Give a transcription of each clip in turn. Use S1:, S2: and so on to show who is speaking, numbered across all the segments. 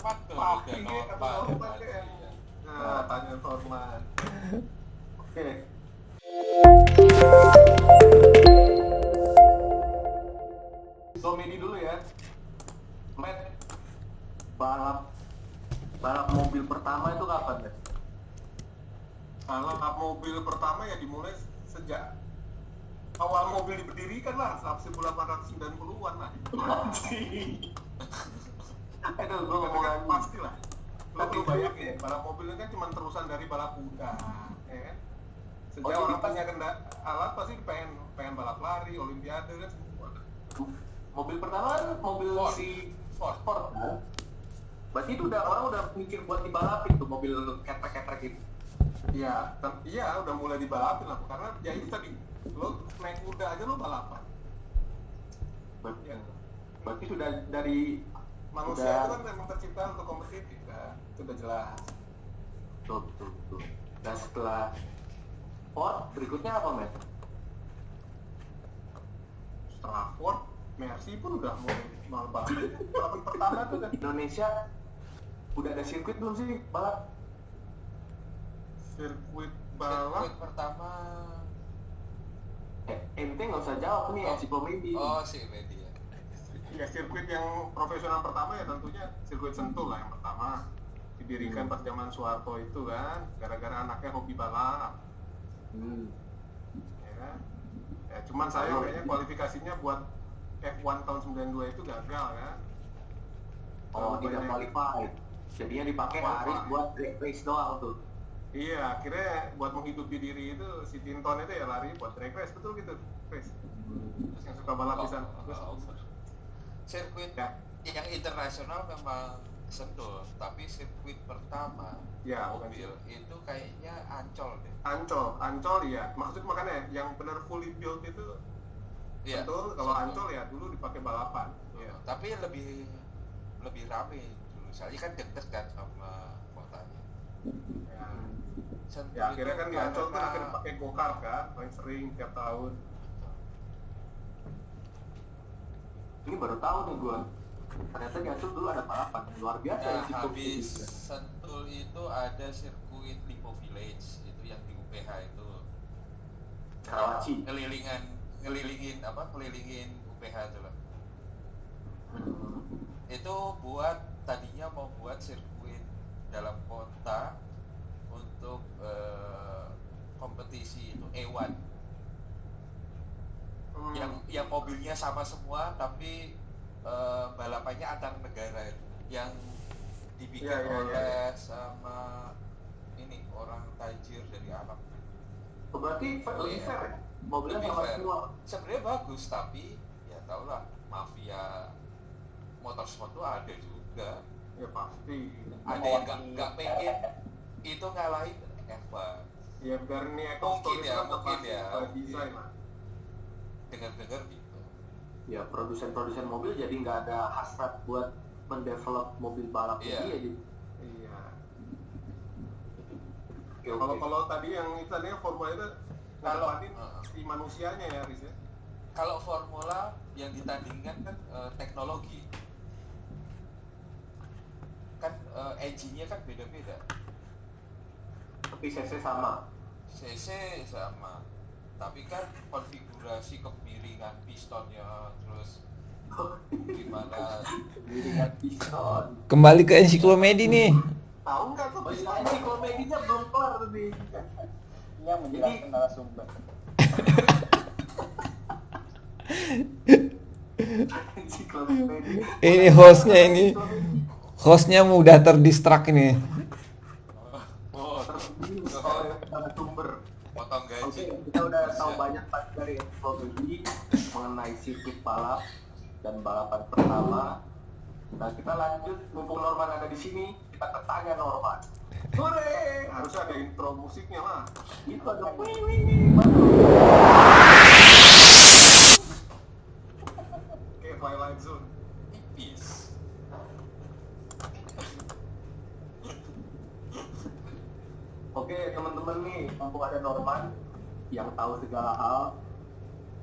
S1: Norman tuh udah Norman.
S2: Nah, tanya Norman. Oke. Komedi dulu ya. Matt, balap mobil pertama itu kapan ya? Balap mobil pertama ya dimulai sejak awal mobil diberdirikan lah, 1890-an lah. Aduh, gue ngomong lagi. Pasti lah. Lu bayangin, balap mobil itu kan cuma terusan dari balap kuda, ya kan? Sejak orang punya alat pasti pengen balap lari, olimpiade kan semua. Mobil pertama kan mobil si Ford kan? Berarti itu orang udah mikir buat dibalapin tuh mobil ketrek-ketrek gitu. Iya, udah mulai dibalapin lah, karena ya itu tadi, lo naik kuda aja lo balapan. Berarti sudah dari manusia itu kan memang tercipta untuk kompetitif kan, itu udah jelas. Betul. Dan setelah Ford, berikutnya apa, Mas? Setelah Ford, Mercy pun udah mau balap. Balapan pertama tuh kan Indonesia udah ada sirkuit belum sih balap? Sirkuit
S1: pertama
S2: ente nggak usah jawab nih, ensiklopedia.
S1: Oh, sih media.
S2: Ya, sirkuit yang profesional pertama ya tentunya sirkuit Sentul lah yang pertama. Didirikan pas zaman Soeharto itu kan, gara-gara anaknya hobi balap. Ya, cuman saya kayaknya kualifikasinya buat F1 tahun 92 itu gagal kan. Tidak qualified. Jadinya dipakai hari buat drag race doang tuh. Iya, akhirnya buat menghidupi diri itu si Tinton itu ya lari buat drag race, betul gitu, race. Terus yang suka balap di sana.
S1: Sirkuit yang internasional memang Sentul, tapi sirkuit pertama mobil itu kayaknya Ancol deh. Ancol ya. Maksud makanya yang benar fully built itu Sentul, kalau Ancol ya dulu dipakai balapan. Iya. Tapi lebih rame dulu. Soalnya kan deket kan sama kotanya.
S2: Ya akhirnya kan di Ancol kan akhirnya pakai go-kart kan, paling sering tiap tahun. Ini baru tahu nih gue. Ternyata di Ancol dulu ada balapan, luar biasa.
S1: Nah, habis Sentul itu ada sirkuit Lipo Village, itu yang di UPH itu.
S2: Karawaci.
S1: Ngelilingin UPH itu lah. Itu tadinya mau buat sirkuit dalam kota untuk kompetisi itu E1. Yang mobilnya sama semua tapi balapannya antar negara yang dibikin oleh sama ini orang tajir dari Arab.
S2: Berarti lebih fair ya? Mobilnya sama semua.
S1: Sebenarnya bagus tapi ya tau lah mafia motorsport tuh ada juga.
S2: Ya pasti.
S1: Ada yang nggak pengen itu ngalahin F1.
S2: Ya biar ini
S1: mungkin ya
S2: desain lah.
S1: Dengar gitu.
S2: Ya produsen mobil jadi nggak ada hasrat buat mendevelop mobil balap dia gitu. Iya. Kalau tadi yang formula itu ngalahin si manusianya ya, Riz ya.
S1: Kalau formula yang ditandingkan kan teknologi. Kan engine-nya kan beda-beda.
S2: Tapi CC sama.
S1: Tapi kan konfigurasi kemiringan pistonnya terus gimana
S2: kemiringan piston.
S3: Kembali ke ensiklopedia nih.
S2: Tahu nggak tuh ensiklopedianya belum kelar nih. Yang menjelaskan narasumber.
S3: Ini hostnya mudah terdistract ini.
S1: Potong gaji.
S2: Kita udah tahu banyak dari ensiklopedia mengenai sirkuit balap dan balapan pertama. Nah kita lanjut, mumpung Norman ada di sini, kita tanya Norman. Hore, harus ada intro musiknya lah. Itu ada Oke, Twilight Zone.
S1: Tipis.
S2: Oke teman-teman nih, mumpung ada Norman yang tahu segala hal,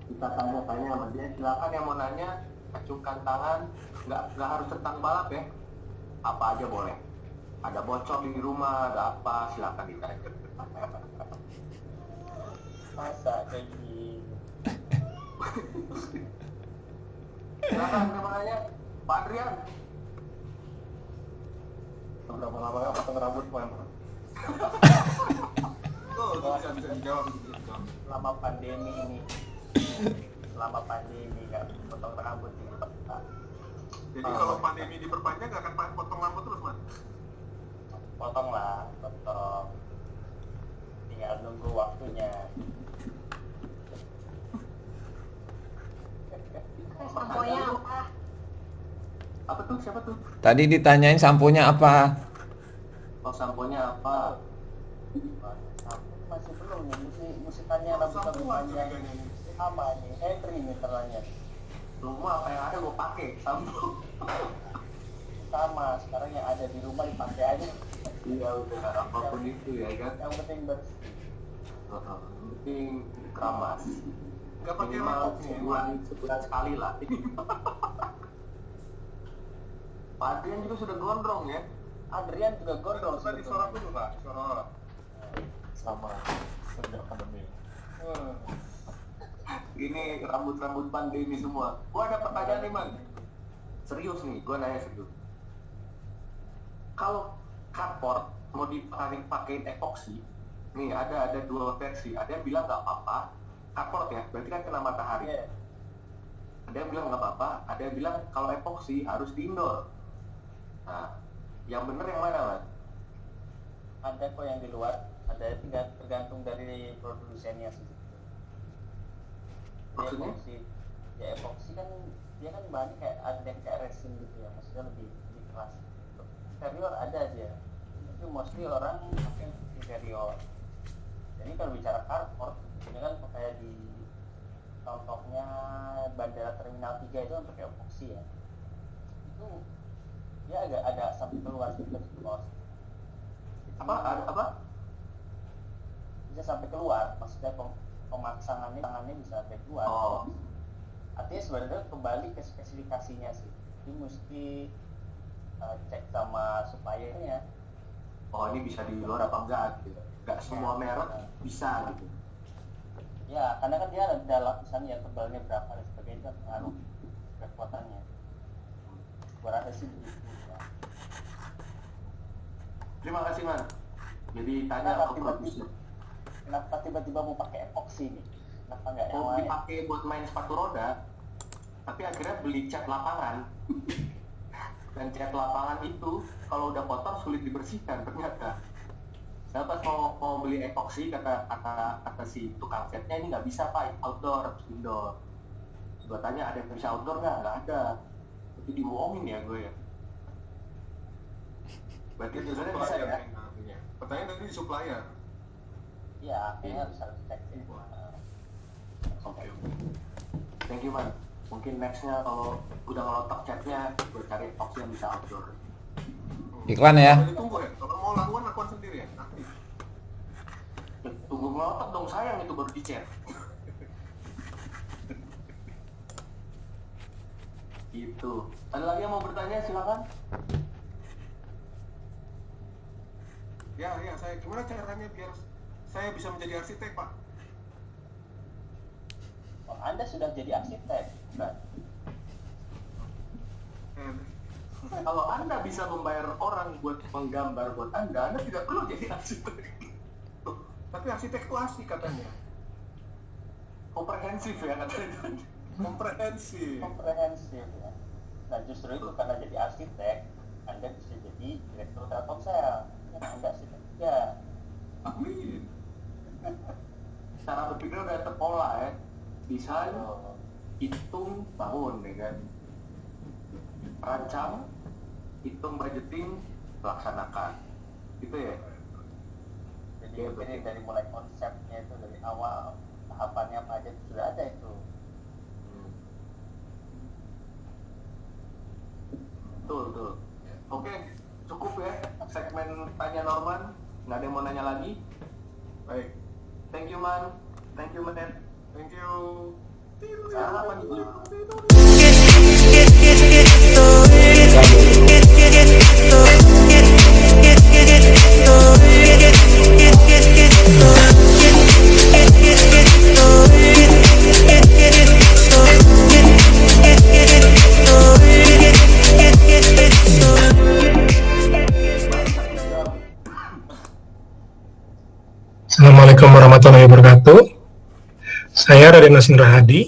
S2: kita tanya-tanya sama dia. Silakan yang mau nanya, acungkan tangan. Nggak harus tentang balap ya.
S4: apa aja boleh. Ada bocor di rumah, ada apa, silakan ditanya.
S5: Masa kayak gini.
S4: Silakan namanya Pak Adrian.
S2: Berapa lama nggak potong rambut man? Oh, itu bisa dijawab.
S5: Selama pandemi ini nggak potong rambut ini.
S2: Jadi kalau pandemi diperpanjang nggak akan potong rambut terus man?
S5: Potong. Tinggal nunggu waktunya.
S4: Samponya apa? Apa tuh? Siapa tuh?
S3: Tadi ditanyain samponya apa?
S4: Oh, samponya apa?
S5: Masih belum nih, mesti tanya rambut panjang. Sama nih, Henry nih teranya.
S4: Rumah apa yang ada gue pakai sampo.
S5: Sama, sekarang yang ada di rumah dipakai aja.
S4: Iya udah, apapun itu ya kan.
S5: Yang penting bersih.
S4: Yang penting keramas.
S2: Nggak pakai
S4: Minimal
S2: rambut
S4: sebulan sekali lah. Pak Adrian juga sudah gondrong ya.
S5: Adrian juga gondrong.
S2: Tadi suara dulu Pak, suara.
S5: Sama sejak pandemi.
S4: Ini rambut-rambut pandemi semua. Gua ada pertanyaan nih man. Serius nih, gua nanya serius. Kalau carport mau dipakein epoksi, nih ada dua versi. Ada yang bilang nggak apa-apa, carport ya, berarti kan kena matahari.
S5: Yeah.
S4: Ada yang bilang nggak apa-apa, ada yang bilang kalau epoksi harus di indoor. Nah, yang bener yang mana man?
S5: Ada kok yang di luar, ada tinggal tergantung dari produsennya sih.
S4: Maksudnya?
S5: Epoksi kan dia kan bahannya kayak ada yang kayak resin gitu ya, maksudnya lebih keras. Interior ada aja, tapi mostly orang pakai interior. Jadi kalau bicara carport, ini kan kayak di contohnya Bandara Terminal 3 itu kan pakai epoksi ya. Itu dia agak sampai keluar sedikit bos.
S4: Apa?
S5: Bisa sampai keluar, maksudnya tangannya bisa sampai keluar.
S4: Oh.
S5: Artinya sebenarnya kembali ke spesifikasinya sih. Jadi mesti cek sama suppliernya.
S4: Oh, ini bisa di luar apa enggak gitu. Enggak semua merek bisa gitu.
S5: Ya, karena kan dia ada lapisannya, tebalnya berapa dan sebagainya kan pengaruh kekuatannya. Gua rasa sih begitu ya.
S4: Terima kasih man. Jadi tanya ke produser.
S5: Kenapa tiba-tiba mau pakai epoksi nih? Kenapa nggak yang
S4: Mau
S5: lain?
S4: dipakai buat main sepatu roda, tapi akhirnya beli cat lapangan. Dan cat lapangan itu kalau udah kotor sulit dibersihkan ternyata. Saya pas mau beli epoksi kata si tukang catnya ini nggak bisa pak, outdoor, indoor. Gue tanya ada yang bisa outdoor nggak ada. Tapi dibohongin ya gue ya. Berarti sebenarnya bisa ya.
S2: Pertanyaan tadi di supplier.
S5: Iya, kayaknya harus cek sih.
S4: Oke. Thank you man. Mungkin nextnya kalau udah ngelotok catnya, gue cari epoksi yang bisa outdoor.
S3: Iklan ya.
S2: Tunggu ya. Kalau mau lakukan sendiri ya. Aktif.
S4: Tunggu ngelotok dong sayang itu baru dicat. Gitu. Ada lagi yang mau bertanya silakan.
S2: Ya, saya gimana caranya biar saya bisa menjadi arsitek, Pak?
S5: Oh, Anda sudah jadi arsitek, kan?
S4: Kalau Anda bisa membayar orang buat menggambar buat Anda tidak perlu jadi arsitek.
S2: Tapi arsitek itu asik katanya.
S4: Komprehensif ya katanya.
S2: Komprehensif
S5: ya. Nah justru itu karena jadi arsitek, Anda bisa jadi direktur Telkomsel. Ya, Anda arsitek ya.
S2: Amin.
S4: Cara berpikir udah terpola ya. Desain, hitung, bangun ya kan. Rancang, hitung, budgeting, laksanakan. Gitu ya.
S5: Jadi dari mulai konsepnya itu dari awal, tahapannya apa aja sudah ada itu.
S4: Betul. Oke, cukup ya segmen tanya Norman. Nggak ada yang mau nanya lagi.
S2: Baik.
S4: Thank you man. Thank you man.
S2: Thank you.
S4: Selamat pagi.
S6: warahmatullahi wabarakatuh. Saya Raden Nasin Rahadi.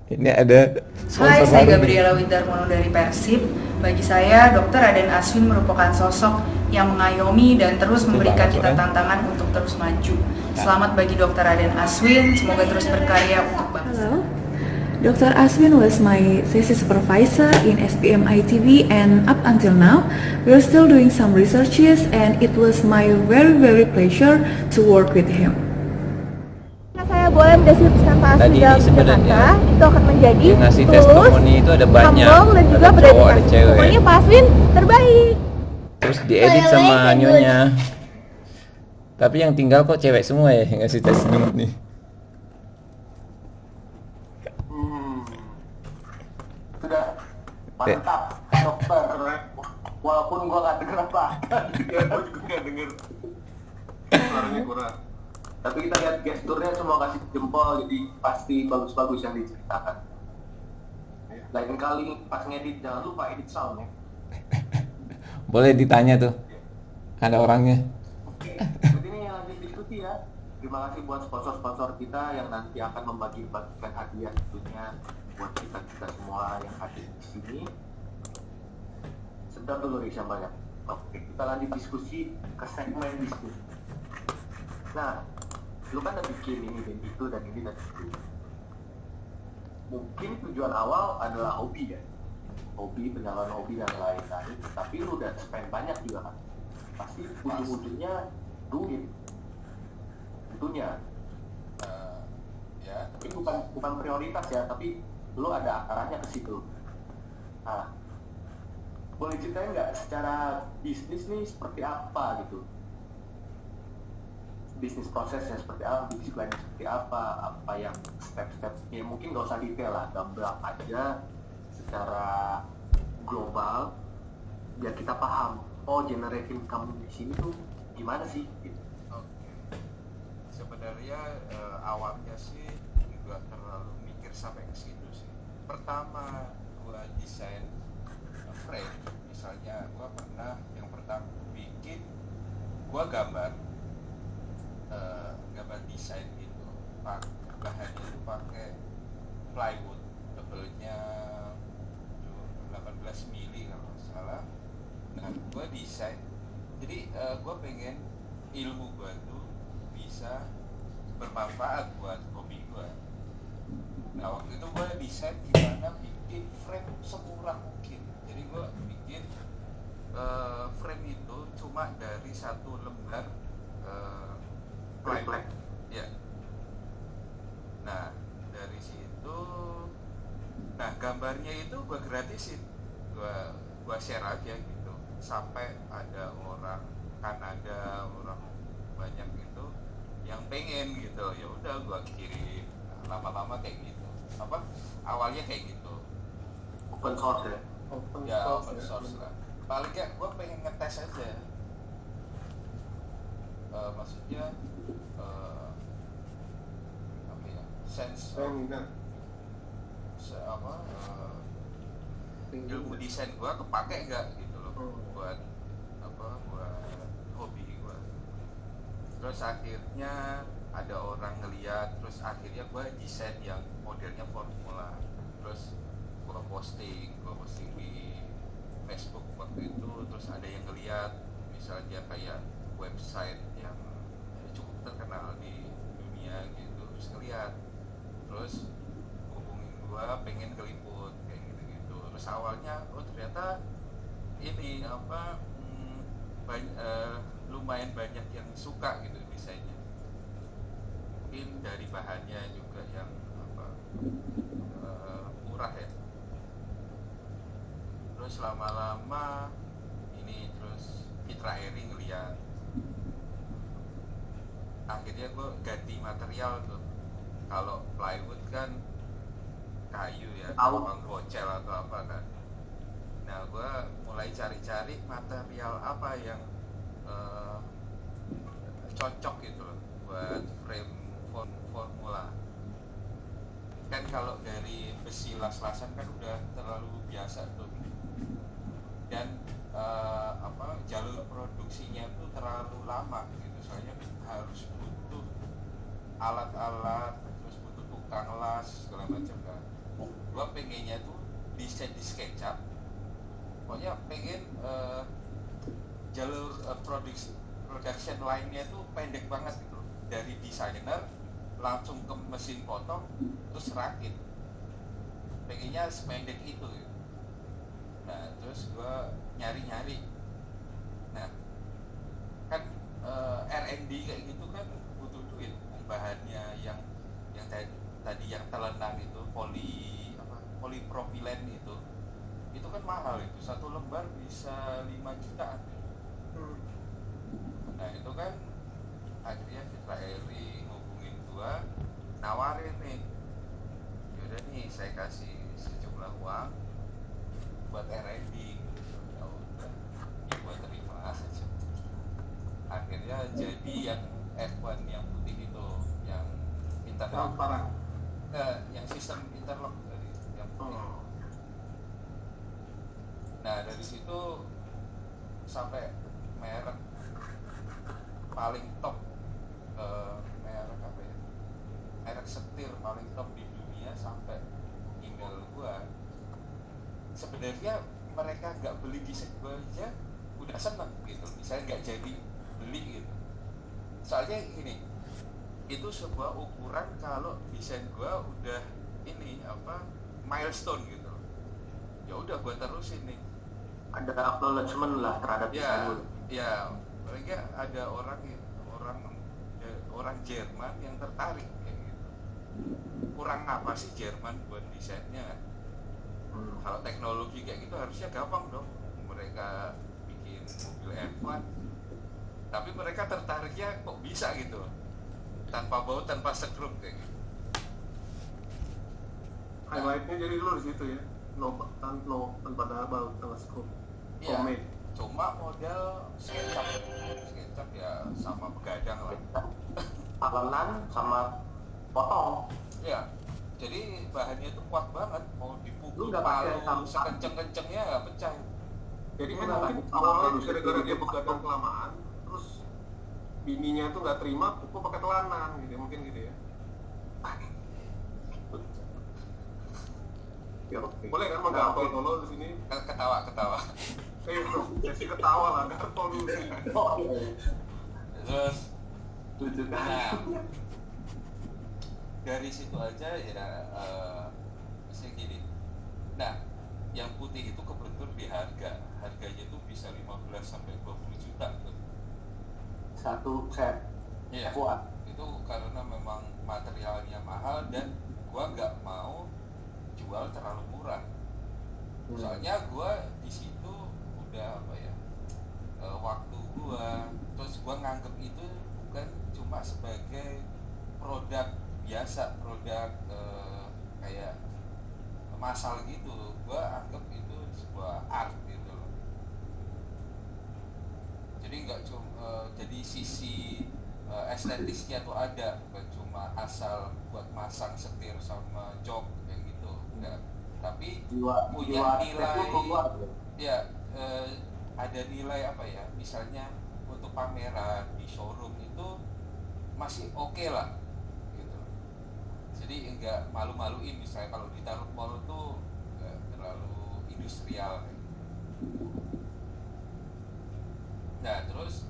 S3: Ini ada
S7: Hai,
S3: sponsor
S7: saya
S3: baru nih.
S7: Gabriela Widarmono dari Persib. Bagi saya, Dr. Raden Aswin merupakan sosok yang mengayomi dan terus memberikan kita tantangan untuk terus maju. Selamat bagi Dr. Raden Aswin, semoga terus berkarya untuk bangsa.
S8: Hello, Dr. Aswin was my thesis supervisor in SPM ITB, and up until now, we're still doing some researches, and it was my very pleasure to work with him.
S9: Saya boleh mendeskripsikan Pak Aswin dalam
S3: sebenarnya
S9: kata, itu akan menjadi
S3: yang ngasih
S9: tulus,
S3: testimoni itu ada banyak,
S9: humble, dan juga
S3: ada cowok, ada
S9: berdedikasi.
S3: cewek.
S9: Pokoknya Pak Aswin terbaik.
S3: Terus diedit sama nyonya. Tapi yang tinggal kok cewek semua ya yang ngasih testimoni.
S4: Sudah mantap, dokter. Walaupun gua nggak denger apa.
S2: Ya, gue juga nggak denger. Suaranya kurang.
S4: Tapi kita lihat gesturnya semua kasih jempol, jadi pasti bagus-bagus yang diceritakan. Lain kali pas ngedit jangan lupa edit sound ya.
S3: Boleh ditanya tuh. Ada orangnya.
S4: Oke, berarti ini yang lanjut diskusi ya. Terima kasih buat sponsor-sponsor kita yang nanti akan membagi-bagikan hadiah tentunya buat kita semua yang hadir di sini. Sebentar dulu Risha banyak. Oke, kita lanjut diskusi ke segmen bisnis. Nah, lu kan udah bikin ini dan itu dan ini dan itu. Mungkin tujuan awal adalah hobi ya, hobi, penyaluran hobi dan lain-lain. Tapi lu udah spend banyak juga kan. Pasti ujung-ujungnya duit. Tentunya.
S1: Ya.
S4: Tapi bukan prioritas ya, tapi lu ada akarannya ke situ. Nah, boleh ceritain nggak secara bisnis nih seperti apa gitu? Bisnis prosesnya seperti apa, bisnis plannya seperti apa yang step-stepnya, mungkin nggak usah detail lah, gamblang aja secara global biar kita paham, oh generate income di sini tuh gimana sih gitu.
S1: Oke. Sebenarnya awalnya sih nggak terlalu mikir sampai ke situ sih. Pertama gua desain frame, misalnya gua pernah yang pertama bikin, gua gambar desain gitu, bahannya itu pakai plywood tebelnya 18 mili kalau nggak salah. Nah, gue desain, jadi gue pengen ilmu gue tuh bisa bermanfaat buat hobi gue. Nah, waktu itu gue desain gimana bikin frame semurah mungkin. Jadi gue bikin frame itu cuma dari satu lembar plywood. Ya. Nah, dari situ, nah gambarnya itu gue gratisin, gue share aja gitu, sampai ada orang Kanada, orang banyak gitu yang pengen gitu, ya udah gue kirim. Lama-lama kayak gitu, awalnya kayak gitu,
S4: Open source ya?
S1: Open source lah. Paling ya gue pengen ngetes aja, maksudnya sense ilmu desain gua kepake nggak gitu loh buat hobi gua. Terus akhirnya ada orang ngeliat, terus akhirnya gua desain yang modelnya formula, terus gua posting di Facebook waktu itu. Terus ada yang ngeliat, misalnya kayak website yang cukup terkenal di dunia gitu, terus ngeliat, terus hubungin gua pengen keliput kayak gitu-gitu. Terus awalnya ternyata ini lumayan banyak yang suka gitu desainnya, mungkin dari bahannya juga yang murah ya. Terus lama-lama ini terus Fitra Eri ngeliat, akhirnya gue ganti material tuh. Kalau plywood kan kayu ya, gampang bocel atau apa kan. Nah, gue mulai cari-cari material apa yang cocok gitu loh buat frame formula. Kan kalau dari besi las-lasan kan udah terlalu biasa tuh. Dan jalur produksinya tuh terlalu lama gitu, soalnya harus butuh alat-alat, terus butuh tukang las segala macam kan. Gua pengennya tuh desain di SketchUp, pokoknya pengen jalur production line-nya tuh pendek banget gitu, dari desainer langsung ke mesin potong terus rakit, pengennya sependek itu gitu. Nah terus gua nyari-nyari, nah kan R&D kayak gitu kan butuh duit, bahannya yang tadi yang telenan itu polipropilen itu kan mahal, itu satu lembar bisa 5 jutaan. Nah itu kan akhirnya Fitra Eri ngubungin gua, nawarin nih, yaudah nih saya kasih sejumlah uang buat R&D gitu. Ya udah, ya gua terima aja. Akhirnya jadi yang F1 yang putih itu, yang interlock, yang sistem interlock tadi, yang putih. Nah dari situ sampai merek paling top, merek apa ya, merek setir paling top di dunia sampai email gua. Sebenarnya mereka nggak beli desain gua aja udah seneng gitu, misalnya nggak jadi beli gitu. Soalnya ini, itu sebuah ukuran kalau desain gua udah ini apa, milestone gitu. Ya udah gua terusin nih.
S4: Ada acknowledgement lah terhadap desain lu.
S1: Ya, mereka ada orang Jerman yang tertarik kayak gitu. Kurang apa sih Jerman buat desainnya? Kalau teknologi kayak gitu harusnya gampang dong. Mereka bikin mobil F1. Tapi mereka tertariknya kok bisa gitu, tanpa baut, tanpa sekrup kayak gitu.
S2: Highlightnya jadi dulu di situ ya, tanpa baut, tanpa sekrup.
S1: Iya, cuma model SketchUp ya sama begadang lah.
S4: Talenan sama potong.
S1: Iya, jadi bahannya itu kuat banget, mau dipukul palu sekenceng-kencengnya nggak pecah.
S2: Jadi kan mungkin awalnya gara-gara dia begadang kelamaan, terus bininya tuh nggak terima, pukul pakai telanan gitu, mungkin gitu ya. Boleh kan menggampang kalau di sini?
S1: Ketawa.
S2: Sesi ketawa lah, nggak polusi.
S1: Terus, nah, dari situ aja ya, misalnya gini. Nah, yang putih itu kebentur di harganya itu bisa 15 sampai 20 juta tuh.
S4: Satu set.
S1: Iya. Itu karena memang materialnya mahal dan gua nggak mau jual terlalu murah. Soalnya gua di situ udah apa ya, waktu gua, terus gua nganggep itu bukan cuma sebagai produk biasa, produk kayak masal gitu. Gua anggap itu sebuah art gitu loh. Jadi nggak cuma jadi sisi estetisnya tuh ada, bukan cuma asal buat masang setir sama jok kayak gitu, enggak. Tapi punya nilai ya, ada nilai apa ya, misalnya untuk pameran di showroom itu masih oke lah gitu. Jadi enggak malu-maluin, misalnya kalau ditaruh mall tuh enggak terlalu industrial kayak gitu. Nah terus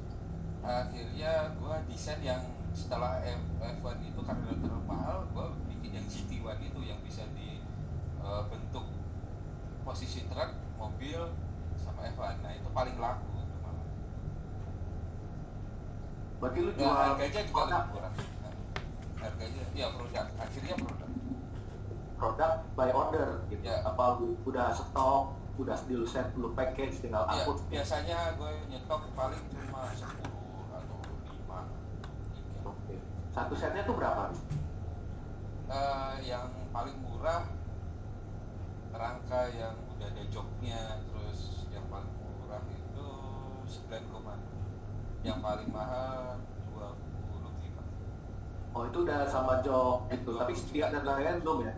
S1: akhirnya gue desain yang setelah F1 itu karena terlalu mahal, gue bikin yang GT1 itu yang bisa dibentuk posisi truk, mobil, sama F1. Nah itu paling laku itu malah.
S4: Berarti lu
S1: jual harganya juga lebih murah. Harganya, ya produk, akhirnya
S4: produk by order gitu ya. Apa udah stok, udah dulu set, dulu package, tinggal angkut
S1: ya, biasanya gue nyetok paling cuma 10 atau 5.
S4: Oke. Satu setnya tuh berapa?
S1: Yang paling murah rangka yang udah ada joknya, terus yang paling murah itu 9,6, yang paling mahal 25.
S4: Oh itu udah sama jok gitu, tapi setia dan lain-lain belum ya?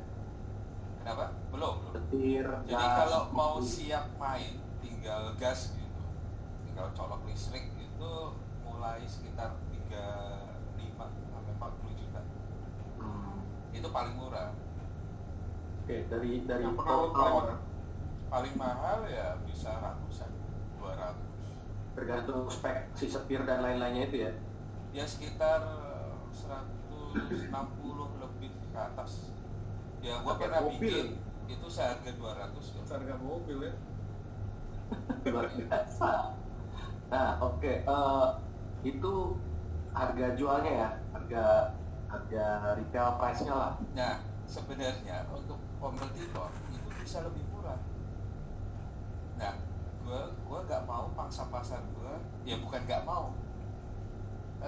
S1: Kenapa? Belum.
S4: Setir,
S1: jadi gas, kalau mau siap main tinggal gas gitu, tinggal colok listrik itu mulai sekitar 35 sampai 40 juta. itu paling murah.
S4: Oke, dari
S2: yang pernah
S1: paling mahal ya bisa ratusan, 200.
S4: Tergantung spek si setir dan lain-lainnya itu ya.
S1: Ya sekitar 160 lebih ke atas. Ya gua pernah bikin itu seharga 200 ya.
S2: Harga mobil ya.
S4: Luar biasa. Nah, oke. Itu harga jualnya ya, harga retail price-nya lah.
S1: Nah, sebenarnya untuk kompetitor itu bisa lebih murah. Nah, gua nggak mau pangsa pasar gua, ya bukan nggak mau.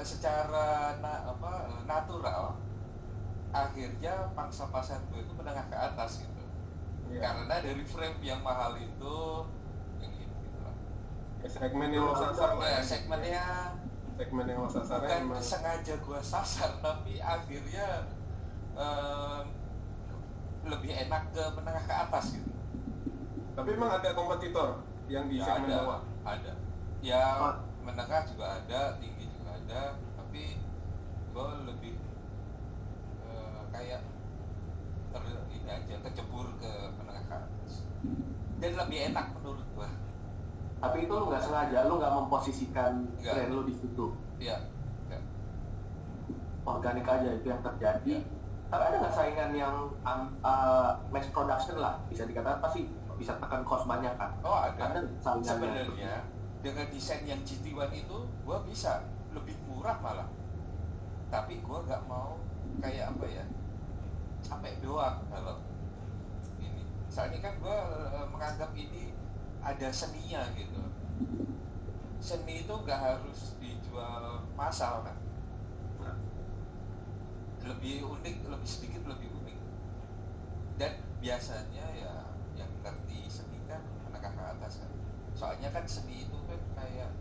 S1: Secara natural, akhirnya pangsa pasar gua itu menengah ke atas gitu. Karena dari frame yang mahal itu, yang gitu lah.
S2: Segmen yang lo sasar lah ya.
S1: Segmen yang lo sasar bukan sengaja gua sasar, tapi akhirnya lebih enak ke menengah ke atas gitu.
S2: Tapi emang ada kompetitor yang di segmen bawah?
S1: Ada. Ya menengah juga ada, tinggi juga ada, tapi gue lebih kayak ini aja kecebur ke menengah ke atas. Dan lebih enak menurut gue.
S4: Tapi itu lu nggak sengaja, lu nggak memposisikan brand lu di situ.
S1: Iya.
S4: Organik aja itu yang terjadi. Tapi ada nggak saingan yang mass production lah, bisa dikatakan pasti bisa tekan cost banyak kan?
S1: Oh ada.
S4: Sebenarnya
S1: dengan desain yang GT1 itu gue bisa lebih murah malah. Tapi gue nggak mau kayak apa ya, capek doang kalau ini. Soalnya kan gue menganggap ini ada seninya gitu. Seni itu nggak harus dijual massal kan. Lebih unik, lebih sedikit lebih unik. Dan biasanya ya yang ngerti seni kan menengah ke atas kan. Soalnya kan seni itu kan kayak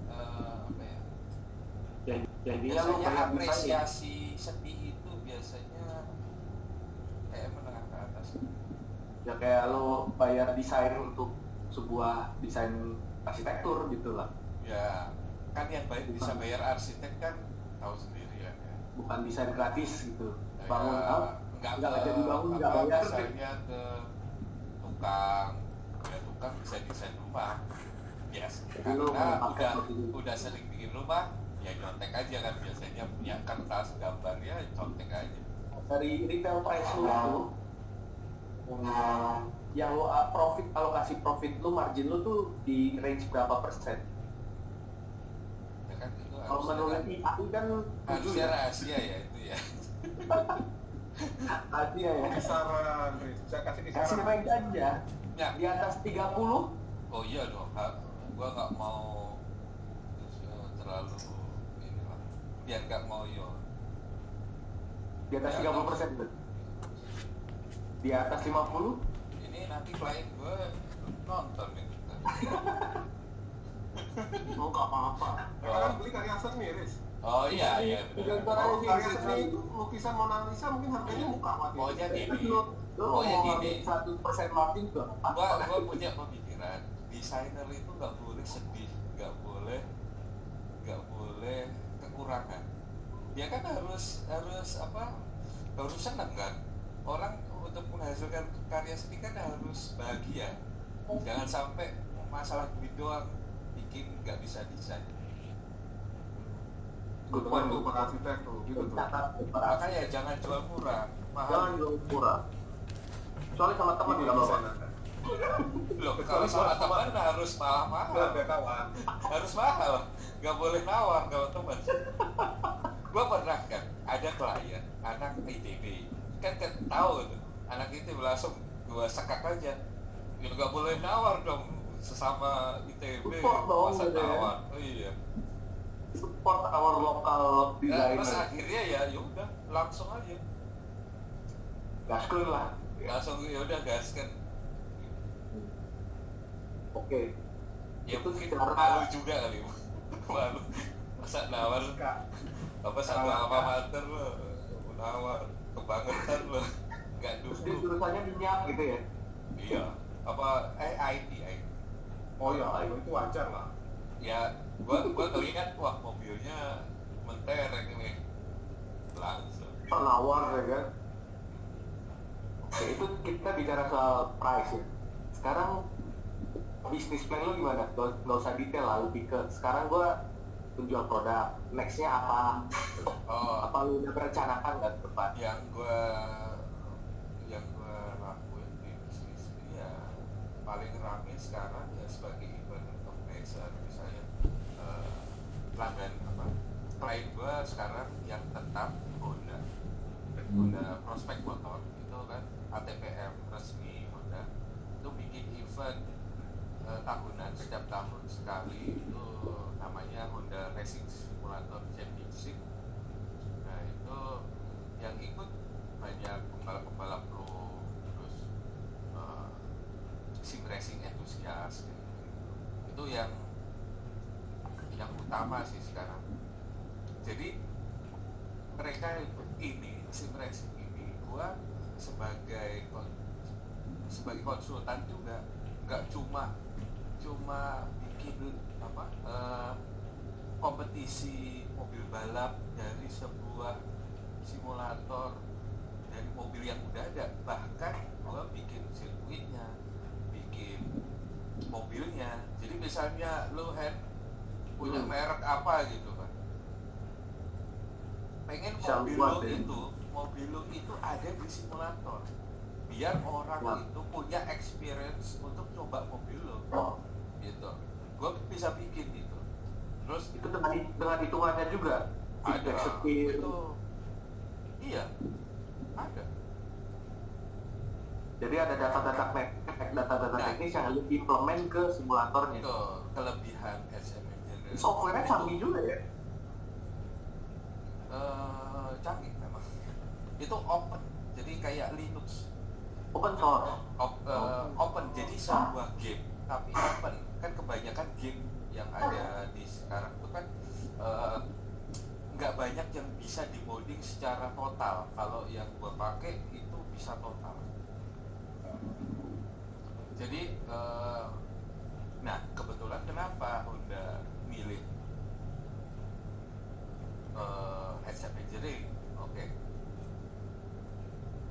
S1: apa ya? Biasanya apresiasi seni itu biasanya kayak menengah ke atas.
S4: Ya kayak lo bayar desain untuk sebuah desain arsitektur gitu lah.
S1: Ya kan yang bisa bayar arsitek kan tahu sendiri ya.
S4: Bukan desain gratis gitu.
S1: Bangun
S4: nggak jadi bangun nggak bayar.
S1: Misalnya ke tukang bisa desain rumah. Yes. Karena udah sering bikin rumah, ya contek aja kan biasanya punya kertas gambar ya contek aja.
S4: Dari retail price lu itu, yang lo profit, alokasi profit lu, margin lu tuh di range berapa persen?
S1: Ya kan itu
S4: kalau menurut IAI kan
S1: harusnya rahasia ya itu ya.
S4: Rahasia ya.
S2: Kisaran, saya kasih kisaran.
S4: Kasih range aja. Ya. Di atas 30?
S1: Oh iya dong, gua nggak mau terlalu inilah, biar nggak ngoyo.
S4: Di atas 30% tuh? Di atas 50?
S1: Ini nanti klien gue nonton nih.
S2: Oh nggak apa-apa. Kan beli karya seni, Riz.
S1: Oh iya.
S2: Karya seni itu lukisan Mona Lisa mungkin harganya murah banget.
S1: Pokoknya gini.
S4: Pokoknya gini. 1% margin tuh.
S1: Gua punya pemikiran, desainer itu nggak boleh sedih, nggak boleh kekurangan. Dia kan harus senang kan. Orang untuk menghasilkan karya seni kan harus bahagia. Jangan sampai masalah duit doang bikin nggak bisa desain.
S2: Good point tuh para arsitek tuh, gitu tuh.
S1: Makanya jangan jual murah, mahal.
S4: Jangan jual murah. Soalnya sama teman nggak bawa.
S1: Loh, kalau sama teman harus mahal. Harus mahal, nggak boleh nawar kalau teman. Gua pernah kan ada klien anak ITB, kan tahu tuh anak ITB langsung gua sekak aja. Ya nggak boleh nawar dong sesama ITB. Masa nawar? Oh iya.
S4: Support our local designer.
S1: Terus akhirnya ya udah langsung aja.
S4: Gaskun lah.
S1: Langsung ya udah gaskan.
S4: Oke.
S1: Ya itu mungkin malu juga kali. Malu. Masa nawar apa satu mater lo nawar kebangetan lo nggak dulu.
S4: Terus jurusannya minyak gitu ya?
S1: Iya. Apa IT.
S2: Oh ya, itu wajar lah.
S1: Ya, gua ngeliat wah mobilnya mentereng ini langsung.
S4: penawar ya kan. Oke, itu kita bicara soal price ya. Sekarang bisnis plan lu gimana? Gak usah detail lah, lebih ke sekarang gua menjual produk, nextnya apa? Apa lu udah berencanakan nggak ke depan?
S1: Yang gue lakuin di bisnis ini ya paling rame sekarang ya sebagai event organizer, misalnya pelanggan klien gue sekarang yang tetap Honda prospek motor itu kan ATPM resmi Honda itu bikin event tahunan, setiap tahun sekali, itu namanya Honda Racing Simulator Championship. Nah itu yang ikut banyak pembalap-pembalap pro, terus sim racing entusias gitu. Itu yang utama sih sekarang. Jadi mereka ikut ini, sim racing ini, gua sebagai konsultan juga, nggak cuma bikin kompetisi mobil balap dari sebuah simulator dari mobil yang udah ada, bahkan gua bikin sirkuitnya, bikin mobilnya. Jadi misalnya lo punya merek apa gitu kan, pengen mobil lo itu ada di simulator, biar orang itu punya experience untuk coba mobil lo, gitu. Gue bisa bikin gitu. Terus
S4: itu dengan hitungannya juga
S1: ada itu, iya ada.
S4: Jadi ada data-data teknis yang lu implement ke simulatornya.
S1: Itu kelebihan SM Engineering.
S4: Software-nya canggih juga ya.
S1: Canggih memang. Itu open, jadi kayak Linux.
S4: Open source.
S1: Open, jadi sebuah game tapi open. Kan kebanyakan game yang ada di sekarang itu kan nggak banyak yang bisa dimoding secara total. Kalau yang gua pakai itu bisa total. Jadi nah kebetulan kenapa Honda milih SM Engineering? Oke.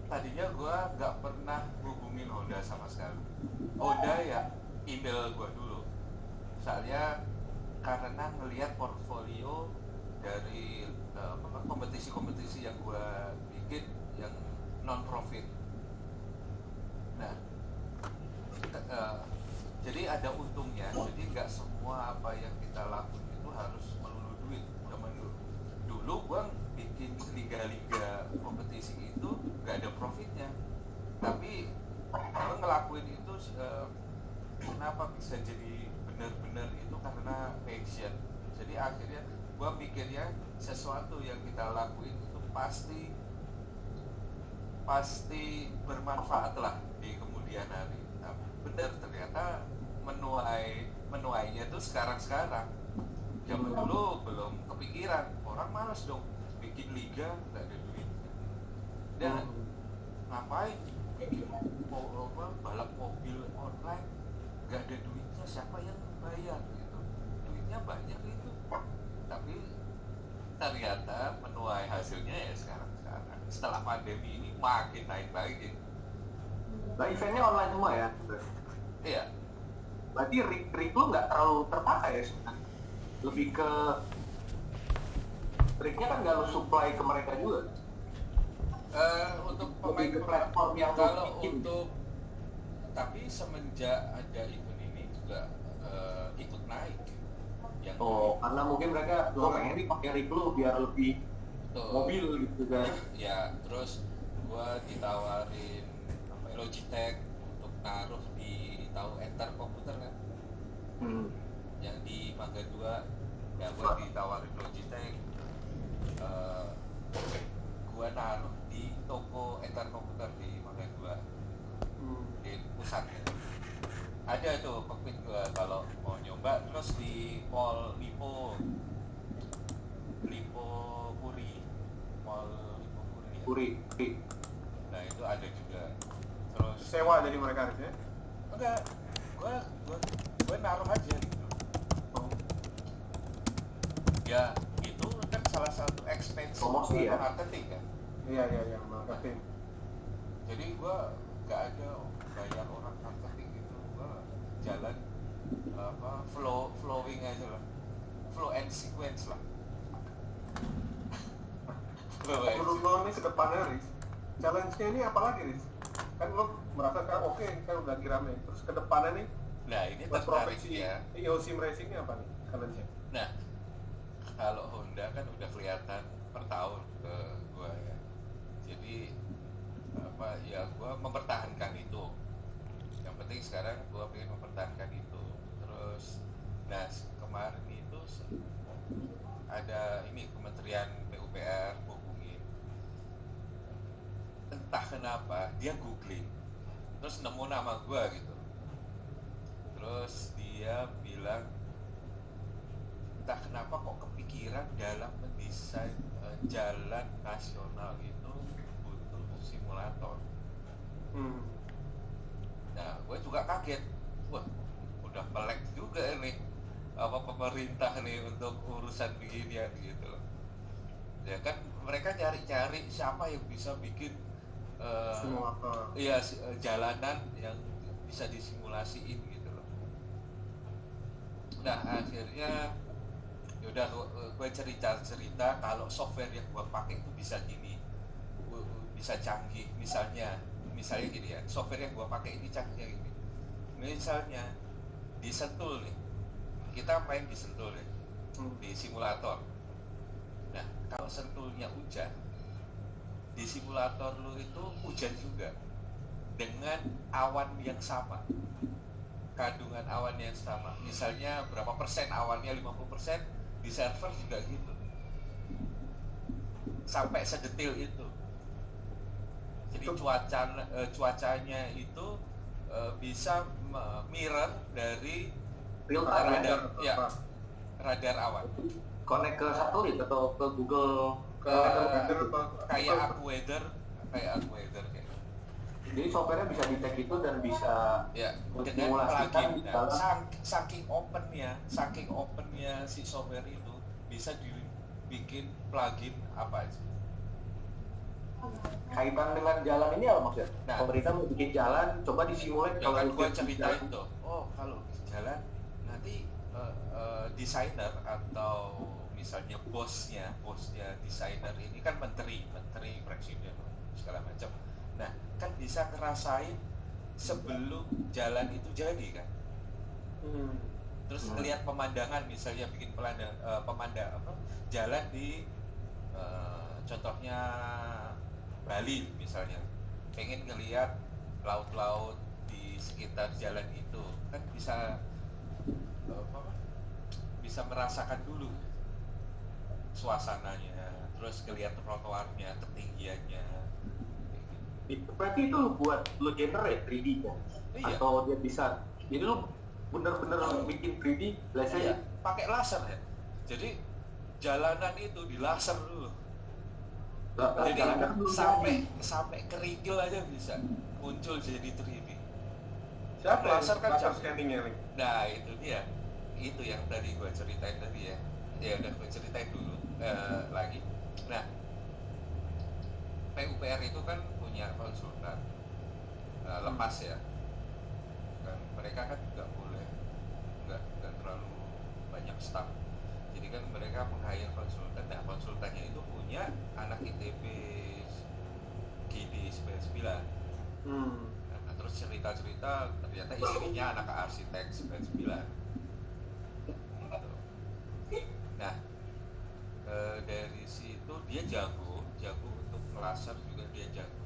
S1: Tadinya gue nggak pernah hubungin Honda sama sekali. Honda ya email gue dulu. Soalnya karena ngelihat portfolio dari kompetisi-kompetisi yang gue bikin yang non-profit. Nah, jadi ada untungnya. Jadi nggak semua apa yang kita lakukan itu harus melulu duit. Zaman dulu gue bikin liga-liga kompetisi itu nggak ada profitnya, tapi gue ngelakuin itu kenapa bisa jadi benar-benar itu karena passion. Jadi akhirnya gue pikirnya sesuatu yang kita lakuin itu pasti bermanfaat lah di kemudian hari. Nah, benar, ternyata menuainya tuh sekarang. Zaman dulu belum kepikiran, orang malas dong bikin liga, nggak ada duit. Dan ngapain bikin balap mobil online, nggak ada duitnya, siapa yang bayar gitu? Duitnya banyak itu, tapi ternyata menuai hasilnya ya sekarang. Setelah pandemi ini makin naik lagi.
S4: Nah, eventnya online semua ya?
S1: Iya.
S4: Berarti rig lu nggak terlalu terpakai ya sebenarnya? Lebih ke rignya kan nggak lu supply ke mereka juga?
S1: Untuk pemain
S4: platform yang
S1: kalau untuk, tapi semenjak ada event ini juga ikut naik. Yang
S4: karena mungkin mereka pengen ini pakai rig lu biar lebih mobil gitu kan?
S1: Ya, terus gua ditawarin Logitech untuk taruh di, tahu Enter komputer kan? Yang di Mangga 2, ya gua ditawarin Logitech. Gua naruh di toko Enter komputer di Mangga 2, di pusatnya. Ada tuh kokpit gua kalau mau nyoba. Terus di Mall Lipo Puri. Nah itu ada juga. Terus
S2: sewa jadi mereka harusnya?
S1: Enggak, gua naruh aja gitu. Ya itu kan salah satu expense
S4: promosi ya?
S1: Marketing kan.
S2: Iya, marketing.
S1: Jadi gue gak ada bayar orang marketing gitu, gue jalan flowing aja lah, flow and sequence lah.
S2: Menurut lo nih ke depannya, Riz, challenge-nya ini apa lagi, Riz? Kan lo merasa kan oke, kan udah rame. Terus ke depannya nih,
S1: nah ini tertarik ya.
S2: Sim Racing ini apa nih challenge-nya?
S1: Nah, kalau Honda kan udah kelihatan per tahun ke gue ya. Jadi gue mempertahankan itu. Yang penting sekarang gue pengen mempertahankan itu. Terus, nah kemarin itu ada ini Kementerian PUPR hubungin. Entah kenapa dia googling, terus nemu nama gue gitu. Terus dia bilang, entah kenapa kok kepikiran dalam mendesain jalan nasional itu butuh simulator. Nah, gue juga kaget. Wah, udah melek juga nih pemerintah nih untuk urusan beginian gitu loh. Ya kan mereka cari-cari siapa yang bisa bikin jalanan yang bisa disimulasiin gitu loh. Nah, akhirnya yaudah gue cerita kalau software yang gue pakai itu bisa gini, bisa canggih. Misalnya gini ya, software yang gue pakai ini canggih gini. Misalnya di Sentul nih, kita main di Sentul nih, di simulator. Nah, kalau Sentulnya hujan, di simulator lu itu hujan juga dengan awan yang sama, kandungan awan yang sama. Misalnya berapa persen awannya, 50%, di server juga gitu, sampai sedetil itu. Jadi cuacanya itu bisa mirror dari radar awan.
S4: Connect ke satelit atau ke Google
S1: kayak AccuWeather kayak.
S4: Jadi softwarenya bisa detect itu dan bisa
S1: dengan plugin. Saking opennya si software itu bisa dibikin plugin apa aja.
S4: Kaitan dengan jalan ini apa maksudnya? Nah, pemerintah mau bikin jalan, coba disimulasi.
S1: Ya kan gua ceritain tuh. Oh, kalau jalan nanti desainer atau misalnya bosnya desainer ini kan menteri presiden segala macam. Nah, kan bisa ngerasain sebelum jalan itu jadi kan. Terus ngelihat pemandangan, misalnya bikin jalan di contohnya Bali misalnya, pengen ngelihat laut-laut di sekitar jalan itu, kan bisa merasakan dulu suasananya, terus ngelihat trotoarnya, ketinggiannya.
S4: Berarti itu buat lu generate 3D kan? Iya. Atau dia bisa, jadi lu bener-bener bikin 3D,
S1: iya, pakai laser ya. Jadi jalanan itu di laser dulu. Jadi sampai kerikil aja bisa muncul jadi 3D.
S2: Siapa laser kan scanningnya nih?
S1: Nah itu dia, itu yang tadi gue ceritain tadi ya. Ya udah gue ceritain dulu lagi. Nah, PUPR itu kan punya konsultan lepas ya. Dan mereka kan nggak terlalu banyak staff. Jadi kan mereka meng-hire konsultan. Nah, konsultannya itu punya anak ITB GD 99. Nah, terus cerita-cerita ternyata istrinya anak arsitek 99. Gitu. Nah, dari situ dia jago untuk ngelaser juga dia jago.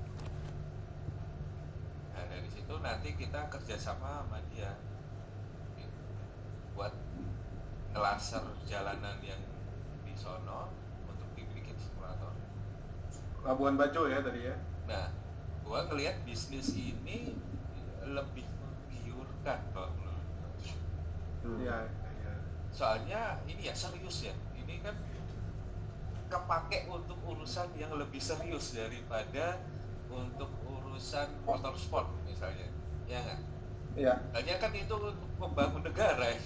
S1: Nah, dari situ nanti kita kerjasama sama dia buat ngelaser jalanan yang di sono untuk dibikin simulator.
S2: Labuan Bajo ya tadi ya.
S1: Nah, gua ngelihat bisnis ini lebih menggiurkan kalau menurut gua.
S2: Iya.
S1: Soalnya ini ya serius ya. Ini kan kepake untuk urusan yang lebih serius daripada untuk urusan motorsport misalnya. Ya nggak?
S2: Iya.
S1: Hanya kan itu untuk membangun negara ya.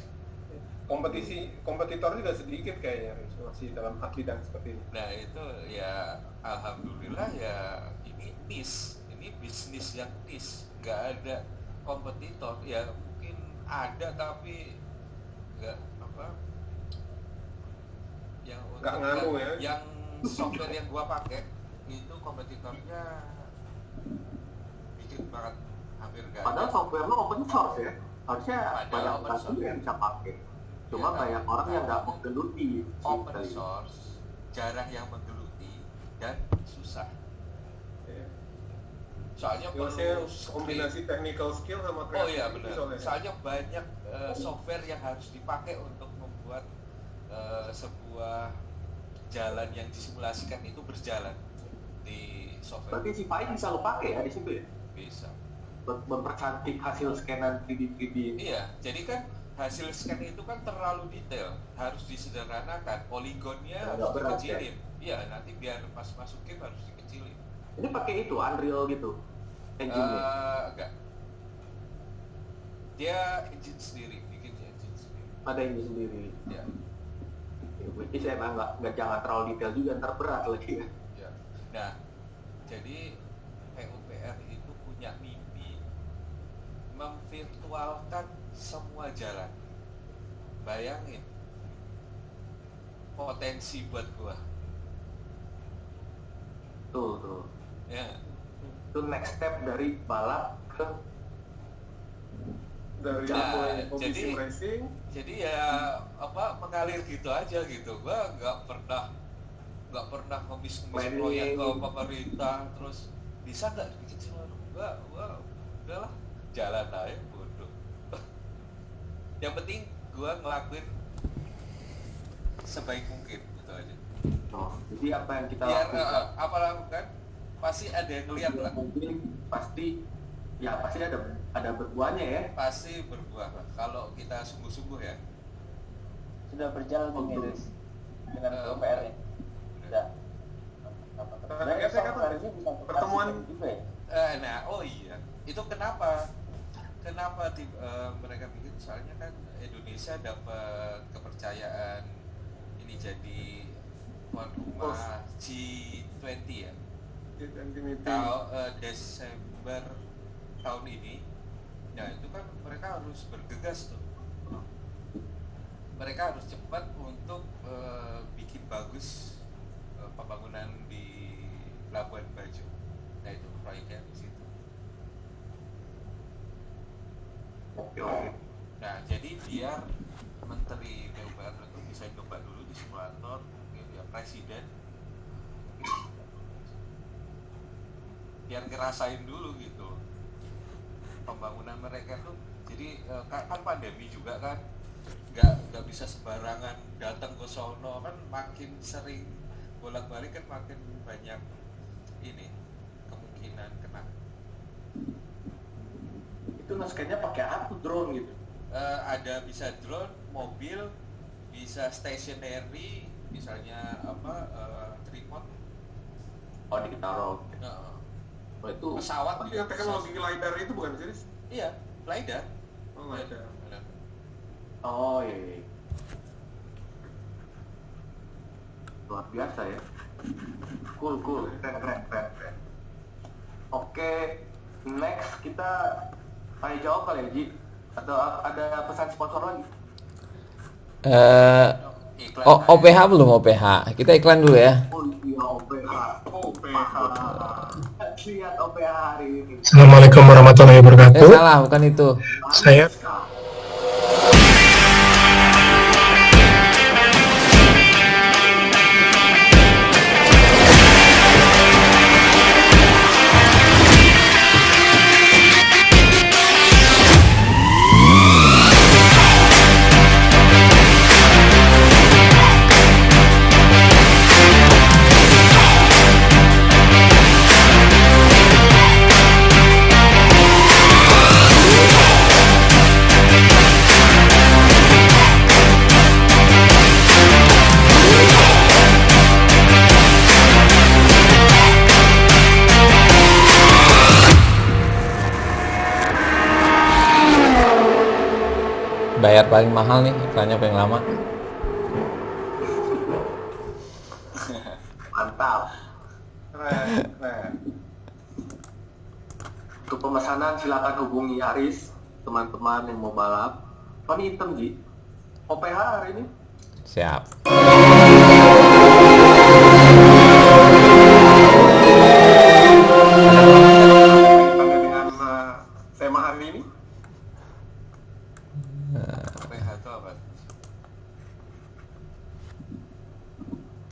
S2: kompetitor juga sedikit kayaknya masih dalam bidang seperti ini.
S1: Nah itu ya alhamdulillah ya ini bisnis yang nggak ada kompetitor, ya mungkin ada tapi nggak yang software yang gua pakai itu kompetitornya dikit banget, hampir nggak.
S4: Padahal software lo open source ya, harusnya banyak orang yang bisa pakai. Cuma banyak orang yang nggak menggeluti.
S1: Open source jarang yang menggeluti dan susah. Soalnya perlu
S2: kombinasi technical skill sama
S1: kreatif. Oh iya benar. Soalnya banyak software yang harus dipakai untuk membuat sebuah jalan yang disimulasikan itu berjalan di software.
S4: Berarti si Pai bisa lo pakai ya di situ ya?
S1: Bisa.
S4: Mempercantik hasil scanan 3D.
S1: Iya, jadi kan hasil scan itu kan terlalu detail, harus disederhanakan, poligonnya harus dikecilin. Iya, nanti biar pas masukin harus dikecilin.
S4: Ini pakai itu Unreal gitu, engine-nya?
S1: Enggak. Dia engine sendiri, bikin engine sendiri.
S4: Ada engine sendiri.
S1: Ya.
S4: Which is emang nggak jangan terlalu detail juga, ntar berat lagi ya.
S1: Ya. Nah, jadi PUPR itu punya mimpi memvirtualkan semua jalan. Bayangin potensi buat gua.
S4: Tuh.
S1: Ya.
S4: Itu next step dari balap ke
S2: jadi racing.
S1: Jadi ya mengalir gitu aja gitu. Gua nggak pernah ngemis proyek ke pemerintah, terus bisa nggak bikin selalu. Gua udahlah jalan aja bodoh. Yang penting gua ngelakuin sebaik mungkin gitu aja.
S4: Jadi apa yang kita
S1: lakukan pasti ada yang ngeliat lah.
S4: Pasti ada berbuahnya ya.
S1: Pasti berbuah lah kalau kita sungguh-sungguh ya.
S5: Sudah berjalan dengan PUPR ini. Sudah.
S2: Pertemuan
S5: juga ya.
S1: Iya. Itu kenapa mereka bikin, soalnya kan Indonesia dapat kepercayaan ini jadi tuan rumah G20 ya. Desember tahun ini. Nah itu kan mereka harus bergegas tuh. Mereka harus cepat untuk bikin bagus pembangunan di Labuan Bajo. Nah itu proyeknya di situ. Nah jadi biar Menteri PUPR itu bisa coba dulu di simulator, ya Presiden, biar ngerasain dulu gitu pembangunan mereka tuh. Jadi kan pandemi juga kan, nggak bisa sembarangan datang ke sono, kan makin sering bolak-balik kan makin banyak ini kemungkinan kena.
S4: Itu nge-scan-nya pakai apa, drone gitu?
S1: Ada bisa drone, mobil, bisa stationary, misalnya tripod.
S4: Oh ditaruh. Itu
S1: pesawat.
S2: Tapi yang teknologi LiDAR itu bukan sih?
S1: Iya, LiDAR.
S2: Oh LiDAR.
S4: Oh iya. Luar biasa ya. Cool. Keren. Oke, next kita tanya jawab kali ya, Ji. Atau ada pesan sponsor lagi?
S3: OPH belum OPH. Kita iklan dulu ya.
S4: Oh iya, OPH. Lihat OPH hari ini.
S6: Assalamualaikum warahmatullahi wabarakatuh.
S3: Salah, bukan itu.
S6: Saya
S3: bayar paling mahal nih, iklannya paling lama.
S4: Mantap.
S2: Keren.
S4: Untuk pemesanan silakan hubungi Aris, teman-teman yang mau balap. Tony hitam Ji. OPH hari ini.
S3: Siap.
S2: Dengan tema hari ini.
S1: OPH itu apa?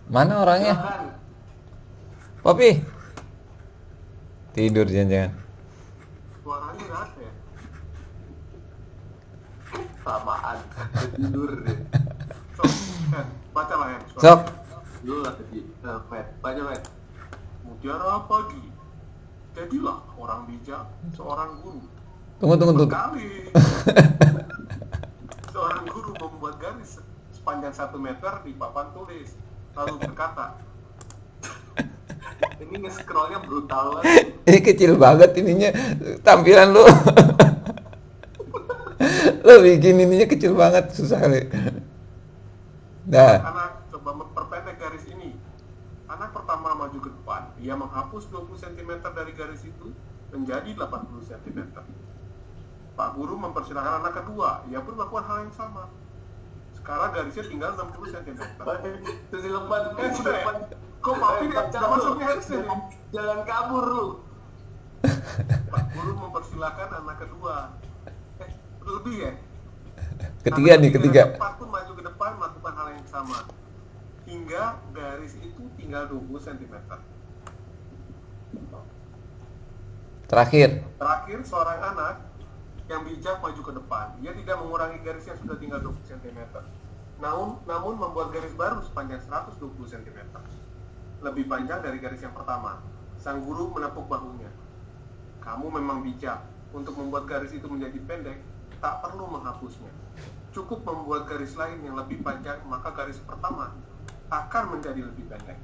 S3: Mana orangnya?
S4: Silakan.
S3: Popi. Tidur jangan-jangan.
S2: Suaranya nggak ada ya?
S4: Samaan. Tidur deh.
S2: Baca lah ya.
S3: Sok.
S4: Dulu lah tadi. Baca Matt.
S2: Mutiara pagi. Jadilah orang bijak, seorang guru.
S3: Tunggu.
S2: Sekali. Seorang guru membuat garis sepanjang 1 meter di papan tulis, lalu berkata,
S4: Ini nge-scrollnya brutal banget.
S3: Ini kecil banget ininya, tampilan lu. Lu bikin ininya kecil banget, susah kali. Dah.
S2: anak coba memperpendek garis ini. Anak pertama maju ke depan, ia menghapus 20 cm dari garis itu menjadi 80 cm. Pak guru mempersilahkan anak kedua, ia pun melakukan hal yang sama. Sekarang garisnya tinggal 60 cm.
S4: Terus di depan.
S2: Sudah ya? Kok papi nggak masuknya garisnya nih?
S4: Jangan kabur lu.
S2: Pak guru mempersilahkan anak kedua. Lebih ya?
S3: Ketiga nih, ketiga.
S2: Pak pun maju ke depan melakukan hal yang sama. Hingga garis itu tinggal 20 cm.
S3: Terakhir.
S2: Terakhir, seorang anak yang bijak maju ke depan. Ia tidak mengurangi garis yang sudah tinggal 20 cm. Namun membuat garis baru sepanjang 120 cm. Lebih panjang dari garis yang pertama. Sang guru menepuk bahunya. Kamu memang bijak. Untuk membuat garis itu menjadi pendek, tak perlu menghapusnya. Cukup membuat garis lain yang lebih panjang, maka garis pertama akan menjadi lebih pendek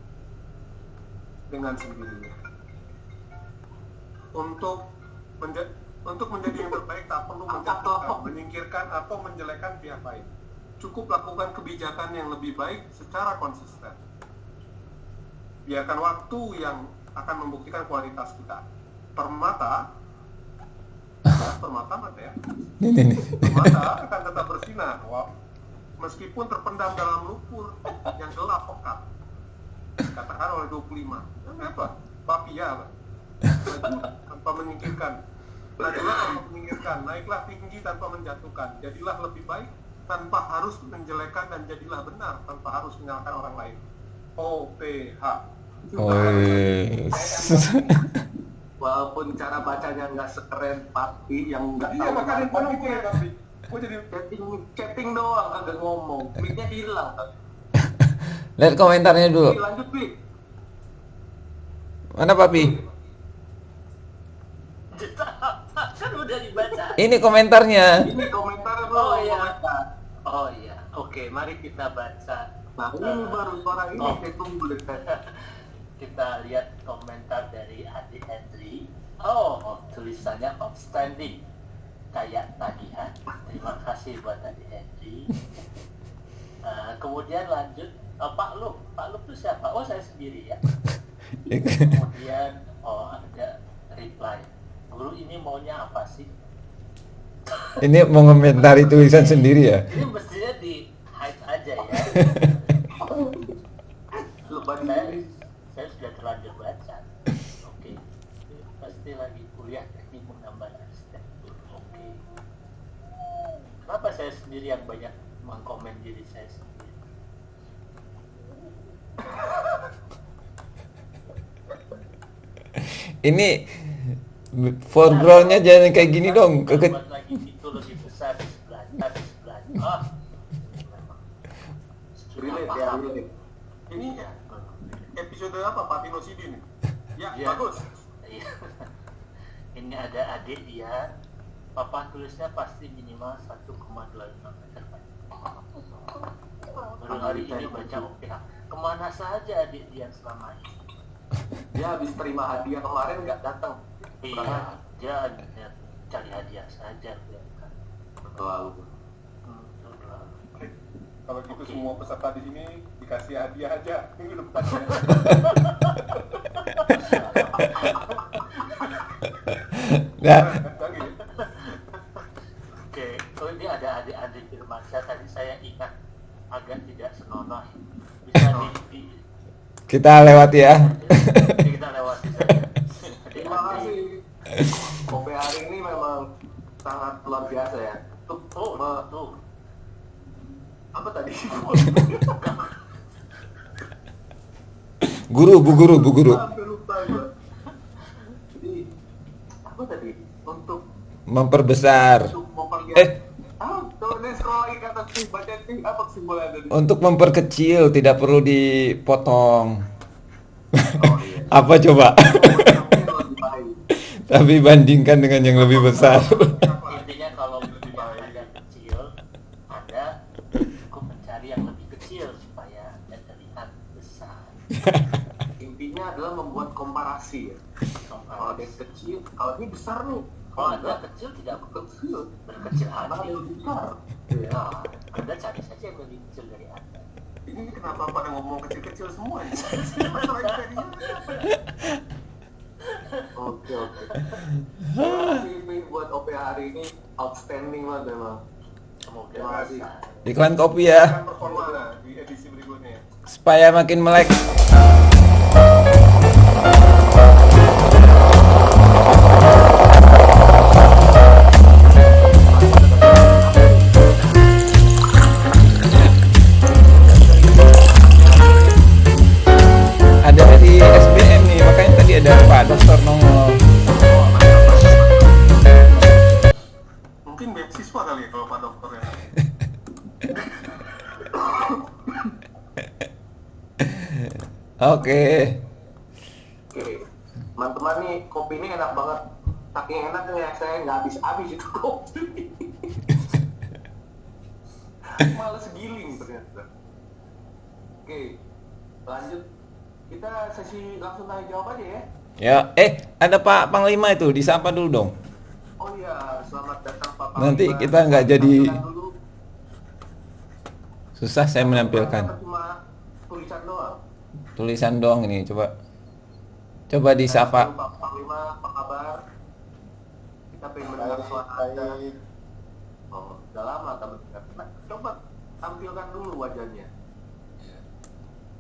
S2: dengan sendirinya. Untuk menjadi yang terbaik tak perlu menjatuhkan, menyingkirkan atau menjelekkan pihak lain. Cukup lakukan kebijakan yang lebih baik secara konsisten. Biarkan waktu yang akan membuktikan kualitas kita. Permata mata ya. Permata akan tetap bersinar, meskipun terpendam dalam lumpur yang gelap pekat. Katakan oleh 25. Apa? Papia. Maju tanpa menyingkirkan. Majulah tanpa menyingkirkan. Naiklah tinggi tanpa menjatuhkan. Jadilah lebih baik tanpa harus menjelekan, dan jadilah benar tanpa harus menyalahkan orang lain. OPH.
S4: Walaupun cara bacanya nggak sekeren Papi yang nggak
S2: Iya, makanya gue gitu ya, Papi. Gue jadi
S4: chatting doang, agak ngomong. Mic-nya hilang.
S3: Lihat komentarnya dulu.
S4: Lanjut, Pi.
S3: Mana Papi?
S5: Kan udah dibaca.
S3: Ini komentarnya.
S4: Ini komentar bro.
S5: Oh iya. Oke, mari kita baca.
S4: Nah, ini baru suara ini saya tunggu deh.
S5: Kita lihat komentar dari Adi Henry. Oh, tulisannya outstanding. Kayak tagihan. Terima kasih buat Adi Henry. Kemudian lanjut Pak Lup. Pak Lup itu siapa? Oh, saya sendiri ya. Kemudian ada reply. Guru ini maunya apa sih?
S3: Ini mau komentari tulisan sendiri ya?
S5: Ini mestinya di hide aja ya. Saya sudah terlanjur baca. Oke. Pasti lagi kuliah teknik menggambar arsitektur. Oke. Kenapa saya sendiri yang banyak mengkomen diri saya sendiri?
S3: Ini foregroundnya jangan kayak gini dong.
S5: Buat lagi itu lebih besar di sebelahnya.
S4: Relate ya, relate.
S2: ini ya episode apa Pak Tino Sidi nih? Ya, bagus.
S5: Iya. Ini ada adik dia. Papan tulisnya pasti minimal 1,25 meter panjang. Baru hari ini baca OPH. Kemana saja adik dia selama ini?
S4: Dia habis terima hadiah kemarin nggak datang.
S5: Iya, dia cari hadiah saja.
S4: Lalu.
S2: Kalau gitu semua peserta di sini dikasih hadiah aja minggu depan.
S3: Nah,
S4: Oke, oh ini ada adik-adik Firmansyah tadi saya ingat agak tidak senonoh. Bisa
S3: kita lewati ya.
S4: kita lewati saja.
S2: Terima kasih. Kopi hari ini memang sangat luar biasa ya. Tuh. Apa tadi?
S3: Bu guru.
S2: Hampir lupa gue. Jadi apa tadi? Untuk
S3: Memperbesar.
S2: Tuh nih scroll lagi ke atas nih, baca nih apa simbolnya tadi?
S3: Untuk memperkecil, tidak perlu dipotong.
S2: Oh iya.
S3: Apa coba?
S2: Lebih baik.
S3: Tapi bandingkan dengan yang lebih besar.
S4: Intinya kalau yang kecil, Anda cukup mencari yang lebih kecil supaya terlihat besar.
S2: Intinya adalah membuat komparasi ya. Kalau ada yang kecil, kalau ini besar nih.
S4: Kalau Anda kecil tidak berkecil hati.
S2: Ya.
S4: Anda cari saja yang lebih kecil dari Anda.
S2: Ini kenapa pada ngomong kecil-kecil semua ya? Oke. Terima kasih buat OP hari ini, outstanding banget memang. Terima kasih.
S3: Iklan kopi ya,
S2: Performa di edisi berikutnya.
S3: supaya makin melek. Ada di SBM nih, makanya tadi ada Pak Dokter nongol.
S2: Mungkin beasiswa kali ya kalau Pak Dokter ya.
S3: Oke.
S2: Teman-teman nih, kopi ini enak banget. Saking enaknya saya nggak habis-habis itu kopi. Males giling ternyata. Oke, lanjut. Kita sesi langsung tanya jawab aja ya.
S3: Ya, ada Pak Panglima itu, disapa dulu dong.
S2: Oh iya, selamat datang Pak Panglima.
S3: Nanti kita nggak jadi
S2: Dulu.
S3: susah saya menampilkan.
S2: Cuma tulisan doang.
S3: Tulisan doang ini, coba disapa.
S2: Pak Panglima, apa kabar? Kita pengen mendengar suara Anda. Oh, udah lama tak mendengar. Nah, coba tampilkan dulu wajahnya.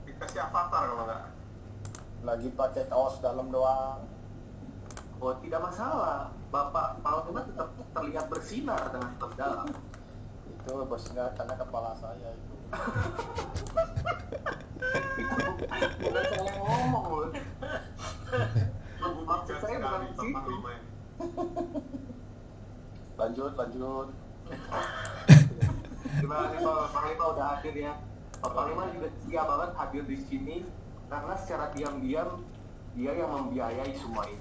S2: Dikasih avatar kalau nggak.
S5: Lagi pakai kaos dalam doang.
S2: Oh, tidak masalah. Bapak Panglima tetap terlihat bersinar dengan kaos dalam.
S5: Itu bersinar karena kepala saya itu.
S2: Bukan saya yang ngomong loh. Maksud saya bukan di situ.
S5: Lanjut.
S2: Terima kasih Pak Panglima udah hadir ya. Pak Panglima juga setia banget hadir di sini karena secara diam-diam dia yang membiayai semua ini.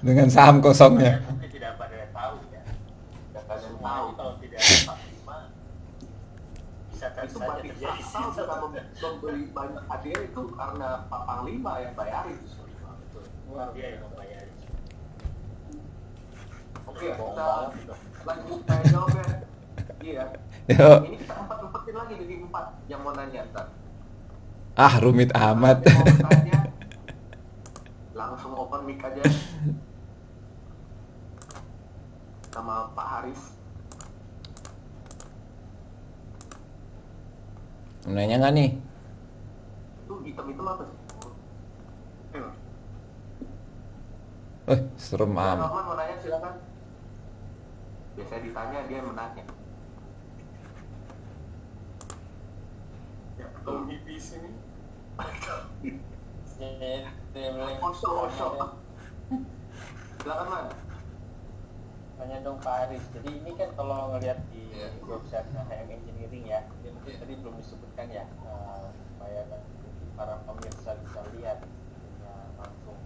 S3: Dengan saham kosongnya.
S4: Mungkin tidak pada tahu ya.
S2: Tidak ada yang tahu.
S4: Kalau tidak ada Panglima, bisa
S2: Itu
S4: saja
S2: berarti
S4: terjadi.
S2: asal kita membeli banyak hadiah itu karena Pak Panglima yang bayarin.
S4: Bukan dia yang membayar.
S2: Oke, kita lanjut tanya jawab ya. Iya.
S3: Yuk.
S2: Ini kita empat-empatin lagi jadi 4 yang mau nanya ntar.
S3: Ah, rumit amat.
S2: Yang mau tanya, langsung open mic aja. Sama Pak Haris.
S3: Nanya nggak nih?
S2: Itu hitam-hitam apa sih?
S3: Serem amat.
S2: Norman mau nanya silakan. Biasanya ditanya dia yang menanya. Ya, belum hipis ini. Kosong. Silakan Man.
S5: Tanya dong Pak Aris. Jadi ini kan kalau ngelihat di website HM Engineering ya, ini mungkin tadi belum disebutkan ya, supaya para pemirsa bisa lihat ya, langsung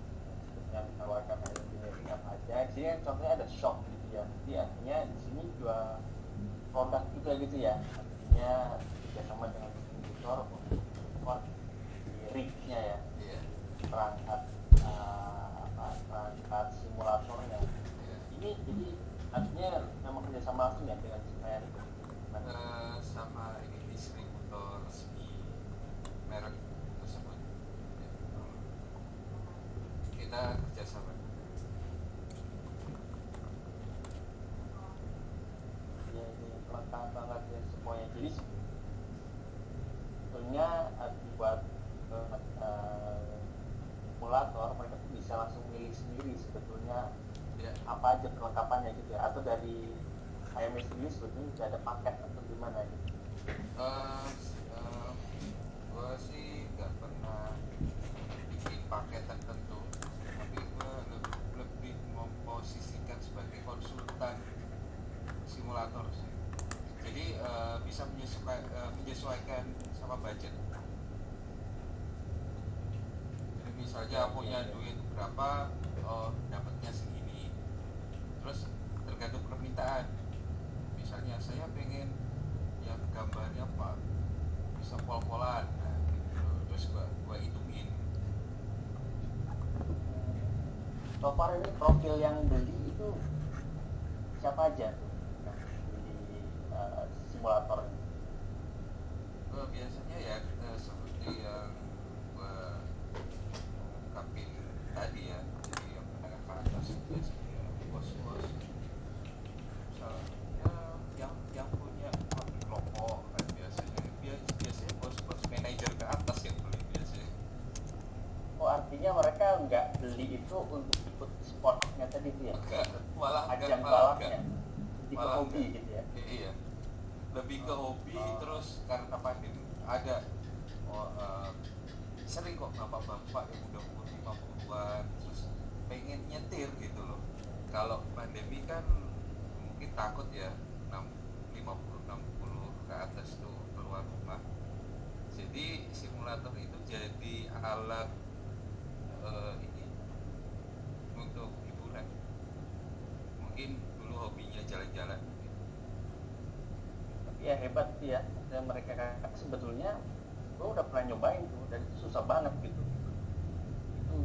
S5: yang ditawarkan HM Engineering apa aja. Di sini contohnya ada shop gitu ya. Jadi artinya di sini jual produk juga gitu ya. Artinya bekerjasama dengan distributor untuk support di rig-nya ya, perangkat perangkat simulatornya. Ini jadi artinya memang kerjasama langsung ya dengan supplier itu. sebetulnya buat simulator mereka tuh bisa langsung milih sendiri sebetulnya apa aja perlengkapannya gitu ya, atau dari HMS sendiri sebetulnya bisa ada paket atau gimana gitu.
S1: Gue sih nggak pernah bikin paket tertentu, tapi gue lebih memposisikan sebagai konsultan simulator sih. Jadi bisa menyesuaikan sama budget. Jadi misalnya punya duit berapa, dapatnya segini. Terus tergantung permintaan. Misalnya saya pengen yang gambarnya apa, bisa pol-polan, nah, gitu. Terus gua hitungin.
S5: So far ini profil yang beli itu siapa aja tuh? Simulator ini.
S1: Biasanya ya seperti yang gua ungkapin tadi ya, jadi yang menengah ke atas biasanya bos-bos, misalnya yang punya kelompok kan biasanya bos-bos manajer ke atas yang beli biasanya.
S5: Oh, artinya mereka nggak beli itu untuk ikut sportnya tadi itu ya?
S1: Malah
S5: ajang balapnya, di hobi gitu ya?
S1: Iya, lebih ke hobi. Terus karena pandemi ada sering kok bapak-bapak yang udah umur 50-an terus pengen nyetir gitu loh. Kalau pandemi kan mungkin takut ya, 50-60 ke atas tuh keluar rumah. Jadi simulator itu jadi alat ini untuk hiburan. Mungkin dulu hobinya jalan-jalan.
S5: Tapi ya hebat sih ya, dan mereka sebetulnya gue udah pernah nyobain tuh dan itu susah banget gitu. Itu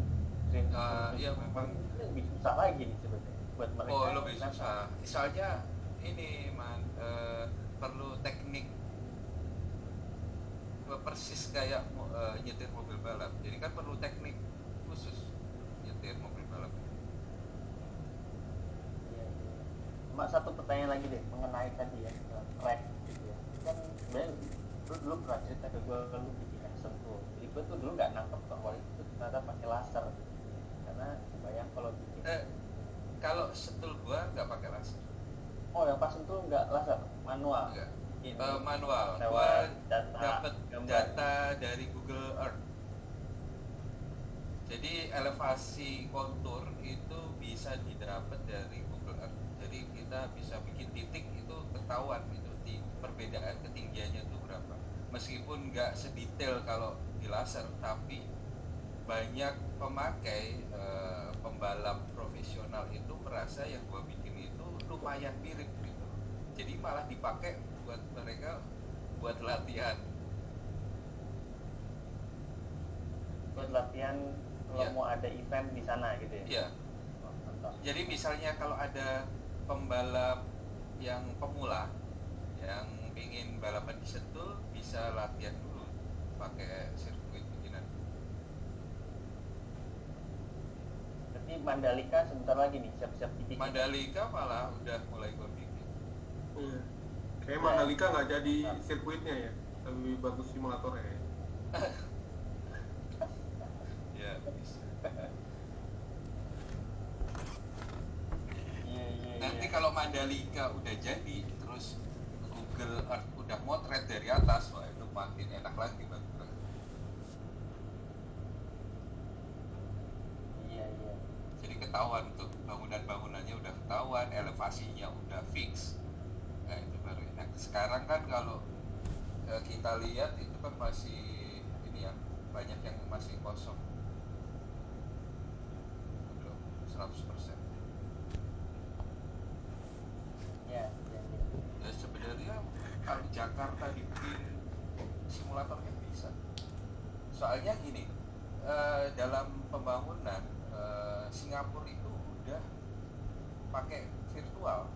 S1: ya memang
S5: itu lebih susah lagi nih sebetulnya buat mereka.
S1: Oh, lebih susah. Misalnya ini perlu teknik persis kayak nyetir mobil balap. Jadi kan perlu teknik khusus nyetir mobil balap.
S5: Cuma satu pertanyaan lagi deh mengenai tadi ya track gitu ya. Kan sebenarnya dulu pernah cerita ke gue, lu bikin action tuh. Jadi gue tuh dulu nggak nangkep bahwa itu ternyata pakai laser. Karena bayang kalau bikin
S1: kalau sentul gua nggak pakai laser.
S5: Oh, yang pas sentul nggak laser, manual.
S1: Enggak. Manual. Gua dapat data dari Google Earth. Jadi elevasi kontur itu bisa didapat dari Google Earth. Jadi kita bisa bikin titik itu ketahuan itu di perbedaan ketinggiannya itu berapa. Meskipun nggak sedetail kalau di laser, tapi banyak pemakai pembalap profesional itu merasa yang gua bikin itu lumayan mirip gitu. Jadi malah dipakai buat mereka buat latihan.
S5: Buat latihan kalau mau ada event di sana gitu ya.
S1: Iya. Jadi misalnya kalau ada pembalap yang pemula yang ingin balapan di Sentul bisa latihan dulu pakai sirkuit bikinan.
S5: Berarti Mandalika sebentar lagi nih siap-siap dibikin.
S1: Mandalika malah udah mulai gue bikin.
S2: Kayak Mandalika nggak jadi sirkuitnya ya, lebih bagus simulatornya ya.
S1: Ya bisa. Nanti kalau Mandalika udah jadi, terus Google Earth udah motret dari atas, wah itu makin enak lagi bang.
S5: Iya.
S1: Jadi ketahuan tuh bangunan-bangunannya udah ketahuan, elevasinya udah fix. Nah itu baru enak. Sekarang kan kalau kita lihat itu kan masih ini ya, banyak yang masih kosong. Belum 100%.
S5: Ya.
S1: Ya sebenarnya kalau Jakarta dibikin simulatornya bisa. Soalnya gini, dalam pembangunan Singapura itu udah pakai virtual,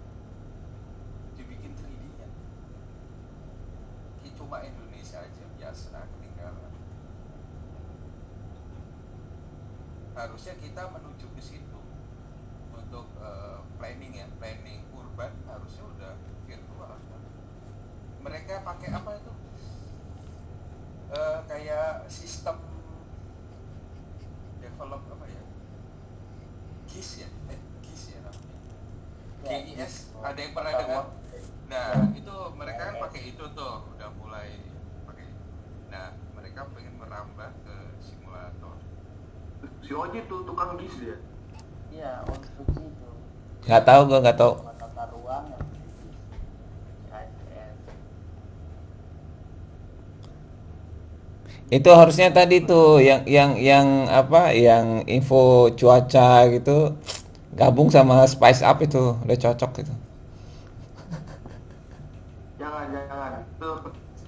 S1: dibikin 3D-nya. Cuma Indonesia aja biasa ketinggalan. Harusnya kita menuju ke situ untuk planning urban harusnya udah virtual. Mereka pakai apa itu? kayak sistem develop apa ya, GIS ya namanya, GIS, ada yang pernah dengar? Nah itu mereka kan pakai itu tuh, udah mulai pakai. Nah mereka pengen merambah ke simulator.
S2: Si Oji tuh tukang GIS dia.
S5: Iya, konstruksi itu.
S3: Nggak tahu, gue nggak tahu.
S5: Tata ruang yang KSN.
S3: Itu harusnya tadi tuh yang apa, yang info cuaca gitu gabung sama Spice Up itu udah cocok gitu.
S2: Jangan. Itu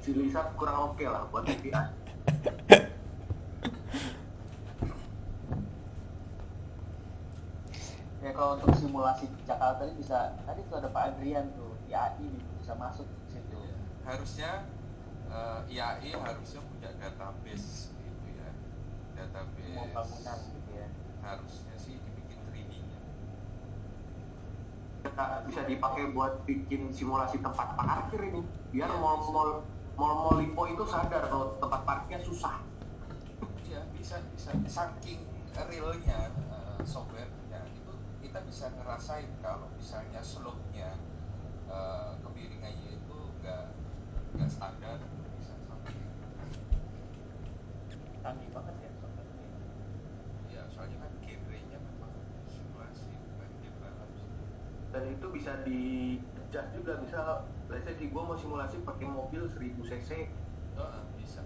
S2: si Lisa kurang oke lah buat FBI.
S5: Ya kalau untuk simulasi Jakarta ini bisa, tadi tuh ada Pak Adrian tuh, IAI bisa masuk ke situ.
S1: Harusnya IAI harusnya punya database gitu ya, database
S5: Pembangunan gitu ya.
S1: harusnya sih dibikin 3D-nya.
S2: Bisa dipakai buat bikin simulasi tempat parkir ini, biar mall Lipo itu sadar kalau tempat parkirnya susah.
S1: Iya bisa saking realnya software-nya itu kita bisa ngerasain kalau misalnya slope-nya kemiringannya itu nggak standar, bisa sampai
S5: Canggih banget ya software-nya.
S1: ya soalnya kan genre-nya memang simulasi bukan game balance.
S2: Dan itu bisa di-adjust juga, misal let's say gue mau simulasi pakai mobil 1000 cc
S1: Bisa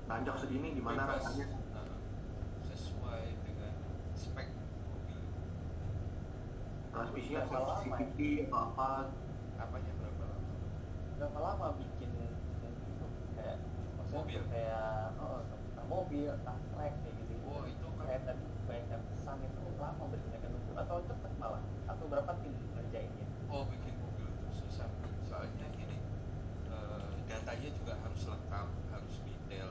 S2: tanjak segini gimana
S1: bebas,
S2: rasanya,
S1: sesuai dengan spek mobil.
S2: transmisinya
S5: Berapa lama ya?
S2: CVT atau apa.
S1: Apanya berapa lama?
S5: Berapa lama bikin itu kayak maksudnya
S1: Mobil?
S5: kayak mobil, trek kayak gitu.
S1: Oh itu kan
S5: Kayak tadi bayangkan pesan itu lama bener kan nunggu atau cepet malah, atau berapa tim ngerjainnya?
S1: bikin mobil itu susah soalnya gini, datanya juga harus lengkap, harus detail,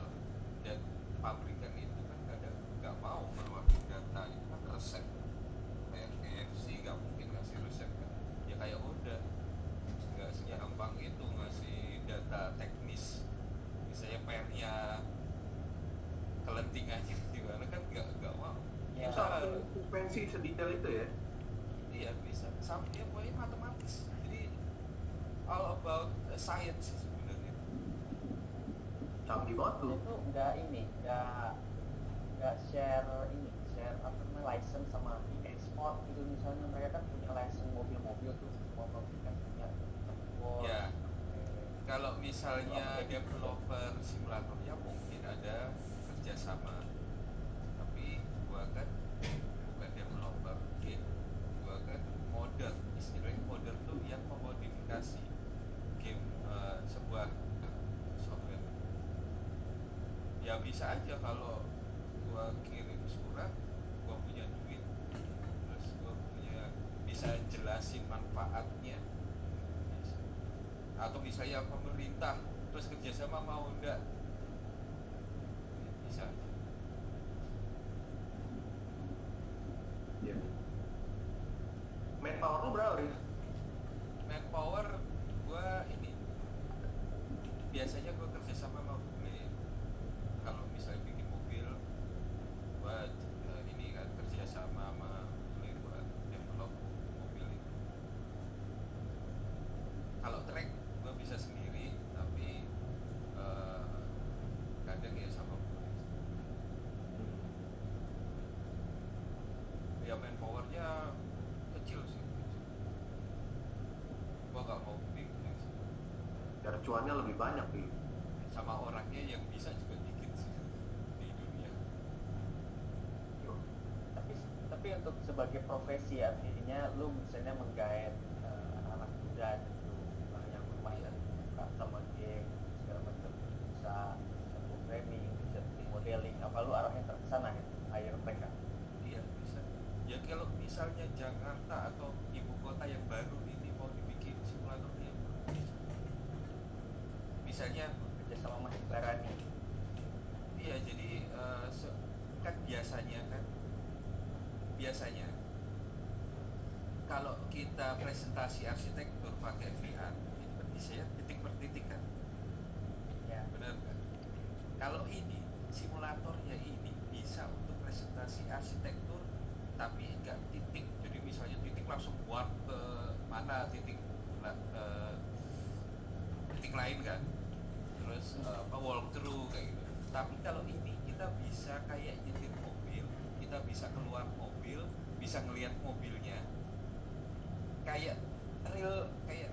S1: dan pabrikan itu kan kadang nggak mau mengeluarkan data itu kan resep, kayak KFC nggak mungkin ngasih resep kan, ya kayak udah nggak segampang itu ngasih data teknis, misalnya pennya kelentingannya gimana kan nggak mau.
S5: Ya,
S2: Frekuensi sedetail itu ya.
S1: Iya bisa, sama dia pokoknya matematis, jadi all about science sebenarnya.
S2: Canggih banget tuh.
S5: itu nggak share apa namanya license sama e-sport gitu, misalnya mereka kan punya license mobil-mobil tuh, semua pabrikan punya.
S1: Ya, kalau misalnya developer simulatornya mungkin ada kerjasama, tapi gua kan bukan developer game, gua kan modder, istilahnya modder tuh yang memodifikasi game sebuah software. Ya bisa aja kalau gua kirim surat, gua punya duit, terus gua bisa jelasin manfaatnya, atau misalnya pemerintah terus kerjasama mau enggak, bisa aja.
S2: Ya. Manpower lu berapa, Riz?
S1: Manpower gua ini biasanya gua kerjasama sama bule. Kalau misalnya bikin mobil buat ini kan kerjasama sama bule buat develop mobil itu. Kalau track gua bisa sendiri, tapi kadang ya sama bule. Ya manpowernya kecil sih, gua nggak mau big sih.
S2: Biar cuannya lebih banyak nih.
S1: Sama orangnya yang bisa juga dikit sih di dunia.
S5: Tapi untuk sebagai profesi artinya lu misalnya menggait anak muda gitu, yang lumayan suka sama game segala macam, bisa programming, bisa modeling, apa lu arahnya ke sana gitu, hire mereka?
S1: Iya bisa. Ya kalau misalnya Jakarta atau ibu kota yang baru ini mau dibikin simulatornya, misalnya
S5: Kerja sama Mas Barani.
S1: iya jadi kan biasanya kalau kita presentasi arsitektur pakai VR itu kan bisa ya titik per titik kan,
S5: Ya.
S1: benar kan? Kalau walkthrough kayak gitu. Tapi kalau ini kita bisa kayak nyetir mobil, kita bisa keluar mobil, bisa ngelihat mobilnya, kayak real, kayak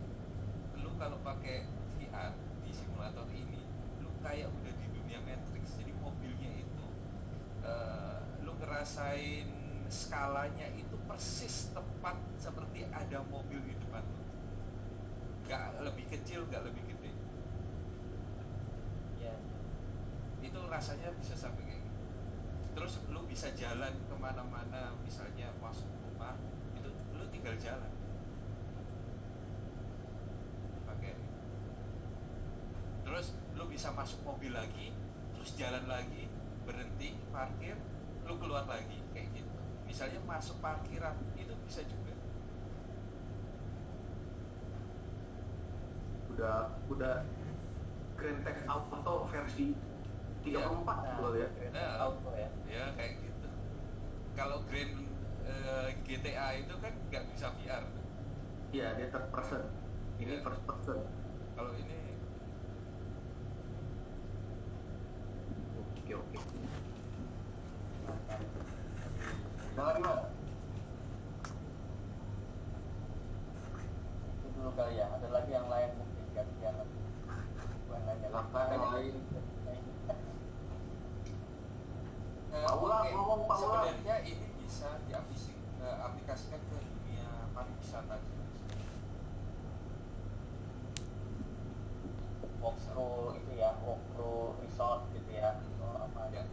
S1: lu kalau pakai VR di simulator ini, lu kayak udah di dunia Matrix. Jadi mobilnya itu lu ngerasain skalanya itu persis tepat seperti ada mobil di depan lu, gak lebih kecil, gak lebih gede.
S5: Ya.
S1: Itu rasanya bisa sampai kayak gitu. Terus lu bisa jalan kemana-mana, misalnya masuk rumah itu lu tinggal jalan pakai. Terus lu bisa masuk mobil lagi, terus jalan lagi, berhenti, parkir, lu keluar lagi kayak gitu. Misalnya masuk parkiran itu bisa juga.
S4: Udah Grand Theft Auto versi 34 ya.
S5: Grand Auto ya.
S1: Ya kayak gitu. Kalau Grand GTA itu kan nggak bisa VR.
S4: Iya, dia third person. Ini first person.
S1: Kalau ini
S4: Oke. Ada lagi Mas?
S5: Itu dulu kali ya. Ada lagi yang lain mungkin gantian. Bukan nanya
S4: Apa yang lain?
S1: Paula,
S4: Paula, ngomong Paula.
S1: Sebenarnya ini bisa diaplikasikan ke dunia pariwisata.
S5: Walkthrough itu ya, walkthrough resort gitu ya.
S1: Ya.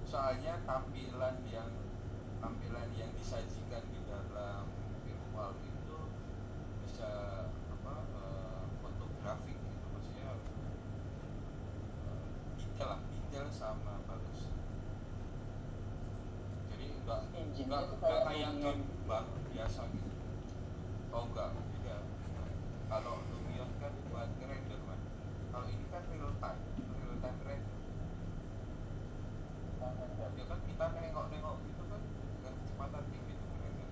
S1: Soalnya tampilan yang disajikan di dalam virtual itu bisa fotografik gitu, maksudnya detail sama bagus. Jadi enggak kayak game baru biasa gitu. Oh enggak, beda. Kalau Lumion kan buat render kan. Kalau ini kan real time render. Ya kan kita nengok gitu kan dengan kecepatan tinggi itu render.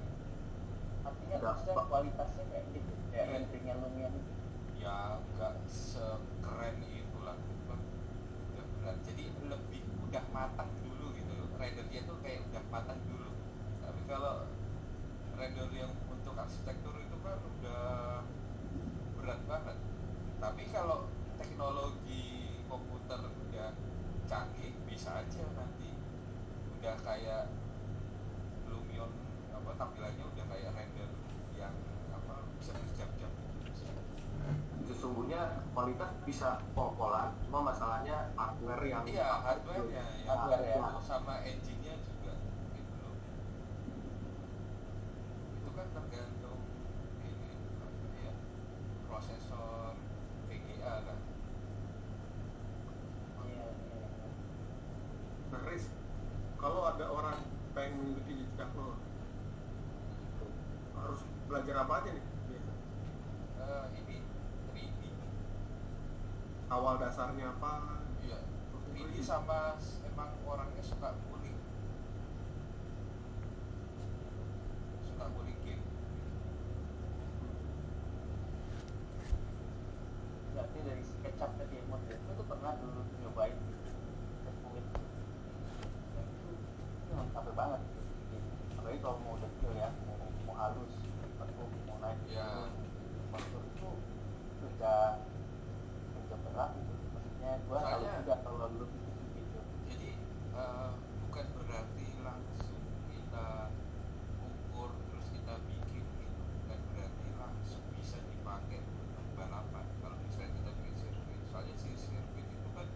S5: Artinya maksudnya kualitasnya kayak gitu, kayak renderingnya Lumion itu.
S1: Ya enggak sekeren itulah, kan udah berat. Jadi lebih udah matang dulu gitu. Rendernya tuh kayak udah matang dulu. Tapi kalau render yang untuk arsitektur itu kan udah berat banget. Tapi kalau teknologi komputer udah canggih, bisa aja nanti udah kayak Lumion, tampilannya udah kayak render yang bisa berjam-jam gitu.
S4: Sesungguhnya kualitas bisa pol-polan, cuma masalahnya hardware yang
S1: hardware-nya
S5: ya.
S1: Sama engine-nya juga gitu loh. Itu kan tergantung ini ya, prosesor VGA kan.
S2: Riz, kalau ada orang pengen mengikuti jejak lo, harus belajar apa aja nih?
S1: Ini 3D.
S2: Awal dasarnya apa?
S1: Iya. 3D sama emang orangnya suka ngulik game.
S5: Berarti dari SketchUp ke demo itu pernah dulu nyobain itu capek banget gitu. Apalagi kalau mau detail ya, mau halus, mau naik waktu itu udah berat gitu. Maksudnya gua kalau udah kalau dulu gitu.
S1: Jadi bukan berarti langsung kita ukur terus kita bikin gitu, bukan berarti langsung bisa dipakai untuk balapan. Kalau misalnya kita bikin sirkuit, soalnya sirkuit itu kan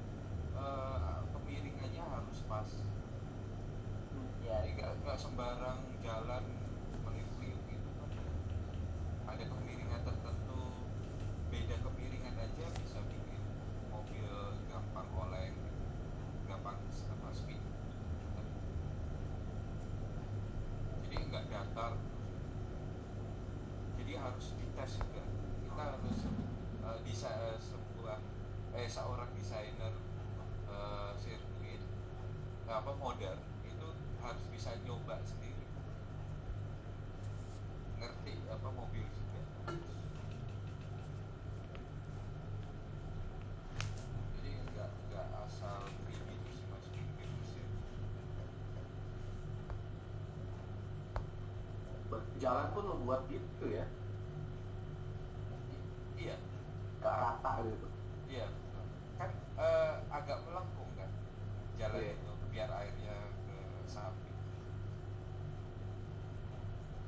S1: kemiringannya harus pas. Jadi nggak sembarang jalan meliuk-liuk gitu kan. Ada kemiringan tertentu, beda kemiringan aja bisa bikin mobil gampang oleng, gampang speed. Jadi nggak datar. Jadi harus dites juga. Kita harus seorang desainer sirkuit model itu harus bisa nyoba sendiri, ngerti mobil juga. Jadi nggak
S4: jalan pun lo buat gitu ya.
S1: Iya,
S4: Gak rata gitu.
S1: iya. Kan agak melengkung kan jalan itu biar airnya ke samping.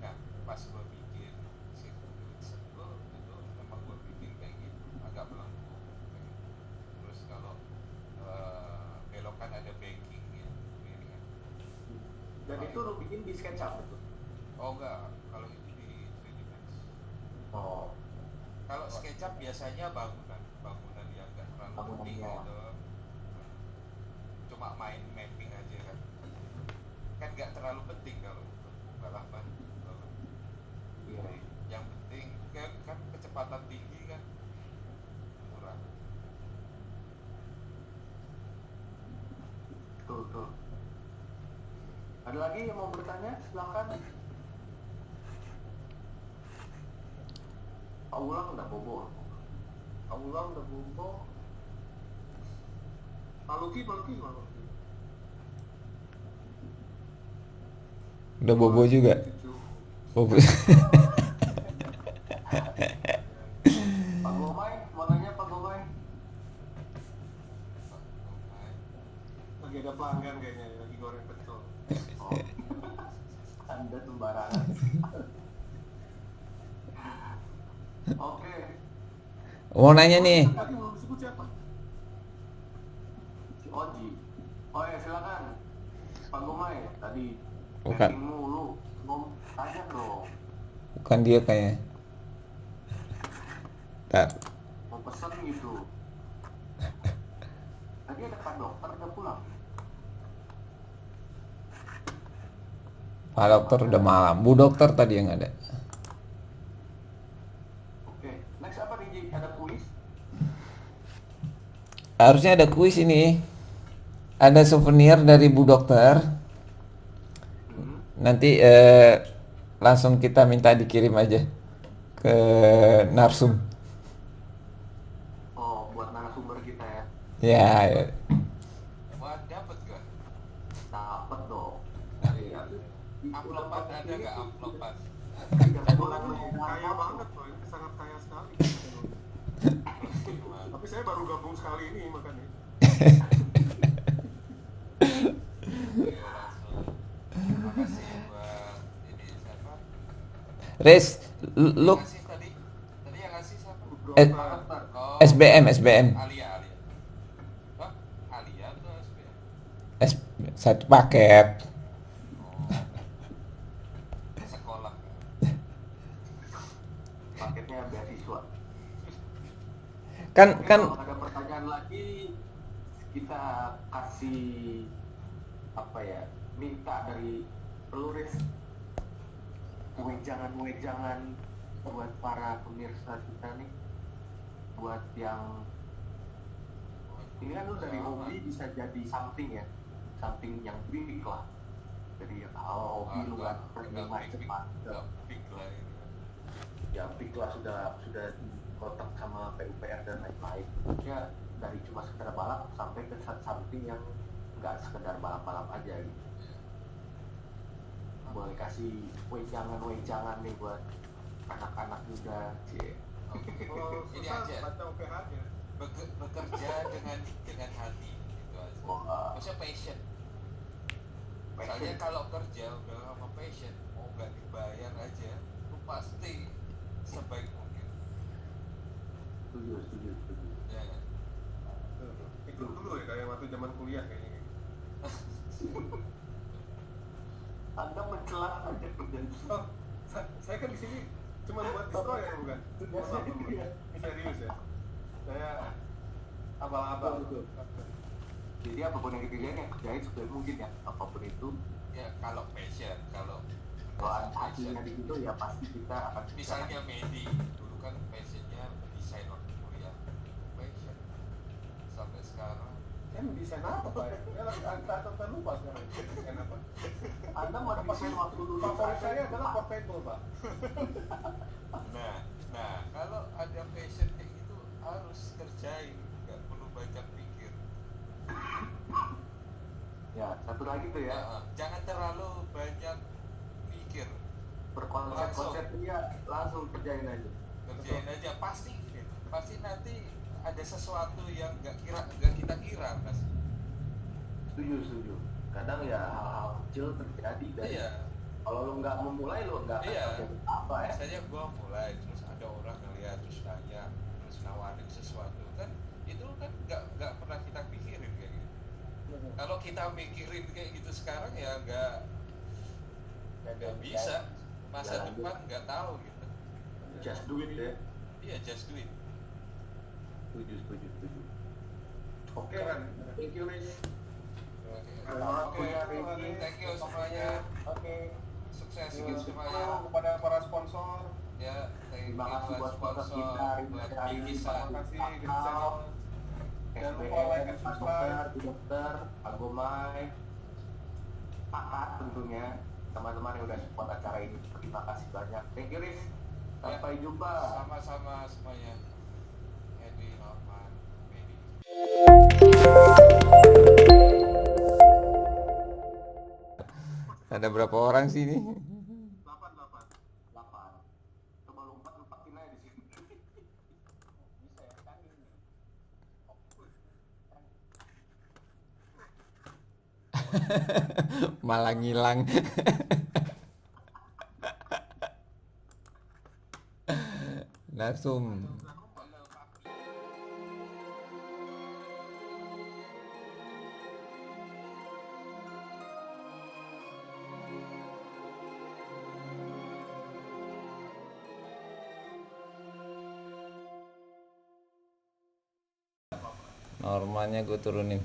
S1: Nah, pas gua bikin sirkuit Sentul itu memang gua bikin kayak gitu, agak melengkung. Terus kalau belokan ada bankingnya, ini kan.
S4: Dan itu lo bikin di SketchUp itu?
S1: Oh enggak, kalau itu di 3D Max.
S4: Oh.
S1: Kalau SketchUp biasanya bangunan yang enggak terlalu penting gitu. Cuma main mapping aja kan. Kan enggak terlalu penting kalau untuk balapan.
S4: Iya.
S1: Yang penting kan kecepatan tinggi kan murah.
S4: Betul. Ada lagi yang mau bertanya? Silakan. Pak Ulang udah bobo.
S2: Pak Luki.
S3: Udah bobo juga. Bobo.
S4: Pak Gomay, mau nanya Pak Gomay?
S2: Lagi ada pelanggan kayaknya, lagi goreng pecel.
S4: Oh. Anda sembarangan. Oke.
S3: Mau nanya nih.
S2: Tadi belum disebut siapa?
S4: Si Oji. Oh ya silakan. Pak Gomay, tadi
S3: Bukan.
S4: meeting mulu. Tanya dong.
S3: Bukan dia kayaknya. Ntar.
S4: Mau pesen gitu. Tadi ada Pak Dokter udah pulang.
S3: Pak dokter udah malam. Bu dokter tadi yang ada.
S4: Oke. Next apa nih Ji? Ada kuis?
S3: Harusnya ada kuis ini. Ada souvenir dari Bu dokter. Nanti langsung kita minta dikirim aja ke Narsum.
S4: Oh, buat narasumber kita ya.
S3: Ya.
S1: Wah, dapat gak?
S4: Dapat dong.
S1: Amplopan ada gak amplopan?
S2: Kaya banget loh, ini sangat kaya sekali. Tapi saya baru gabung sekali ini makanya.
S1: Terima kasih buat ini siapa?
S3: Riz, lu
S1: Tadi yang ngasih siapa? Oh,
S3: SBM.
S1: Alia. Hah? Alia atau SBM?
S3: Satu paket.
S1: Sekolah.
S4: Paketnya beasiswa.
S3: Kan
S4: Kalau ada pertanyaan lagi kita kasih apa ya? Minta dari peluris wejangan buat para pemirsa kita nih, buat yang ini kan lu dari hobi bisa jadi something ya, something yang big lah. Jadi kalau hobi lu kan macam-macam,
S1: Big lah ini.
S4: ya big lah sudah dikotak sama PUPR dan lain-lain. Ya dari cuma sekedar balap sampai ke something yang nggak sekedar balap-balap aja gitu. Boleh kasih wejangan nih buat anak-anak muda, cie.
S1: Ini aja. Bekerja dengan hati gitu aja. Maksudnya passion. Soalnya kalau kerja udah sama passion, mau nggak dibayar aja, lu pasti sebaik mungkin.
S4: Setuju.
S1: Ya kan?
S2: Itu dulu ya kayak waktu zaman kuliah kayaknya.
S4: Anda mencela aja kerjaan.
S2: Oh, saya kan di sini cuma buat destroyer bukan? Serius ya. Saya abal-abal.
S4: Jadi apapun yang dikerjain yang kerjain sebaik mungkin ya, apapun itu.
S1: Ya kalau passion, kalau
S4: ada hasilnya di situ ya pasti kita akan.
S1: Misalnya Medi dulu kan passionnya desain waktu kuliah, passion sampai sekarang.
S2: Desain apa Pak? Saya lupa sekarang. Desain apa?
S4: Anda mau desain waktu dulu.
S2: Favorit saya adalah portable Pak.
S1: Nah kalau ada passion kayak gitu harus kerjain, nggak perlu banyak pikir.
S4: Ya satu lagi tuh ya.
S1: Jangan terlalu banyak pikir.
S4: berkonsep dia langsung kerjain aja
S1: pasti nanti ada sesuatu yang nggak kita kira mas.
S4: Setuju kadang ya hal-hal kecil terjadi dan kalau lu nggak memulai lu nggak akan apa ya.
S1: Misalnya gua mulai terus ada orang ngeliat terus nanya terus nawarin sesuatu kan itu kan nggak pernah kita pikirin kayak gitu. Kalau kita mikirin kayak gitu sekarang ya nggak bisa, masa depan nggak tahu gitu.
S4: Just do it ya.
S1: Iya, just do it.
S4: Setuju.
S2: Oke kan, thank you Riz.
S1: Thank you semuanya. Sukses semuanya.
S2: Kepada para sponsor.
S1: Ya,
S4: terima kasih buat sponsor kita,
S1: buat
S2: Terima kasih Channel. Jangan lupa like dan subscribe.
S4: Dokter, Agomai, Pakat tentunya, teman-teman yang udah support acara ini. Terima kasih banyak. Thank you Riz. Sampai jumpa.
S1: Sama-sama semuanya. Edi, Norman, Medi.
S3: Ada berapa orang sih ini?
S2: 8.
S4: Coba lompat-lompatin aja di sini.
S5: Bisa ya kan ini.
S3: Malah ngilang. Narsum. Normanya gue turunin.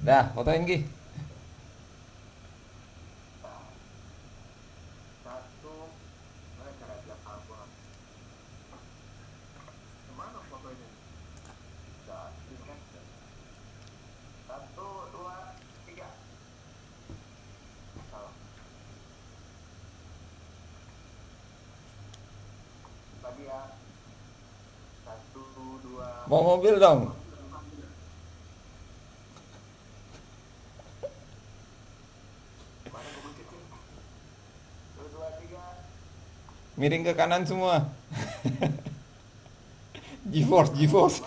S3: Dah, fotoin Gi.
S2: Kemana fotonya?
S4: 1, 2, 3. Salah. Lagi ya. 1, 2.
S3: Bawa mobil dong.
S4: Mana gue bencitin? 1, 2, 3.
S3: Miring ke kanan semua. GeForce.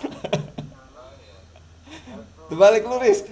S3: Terbalik lu, Riz.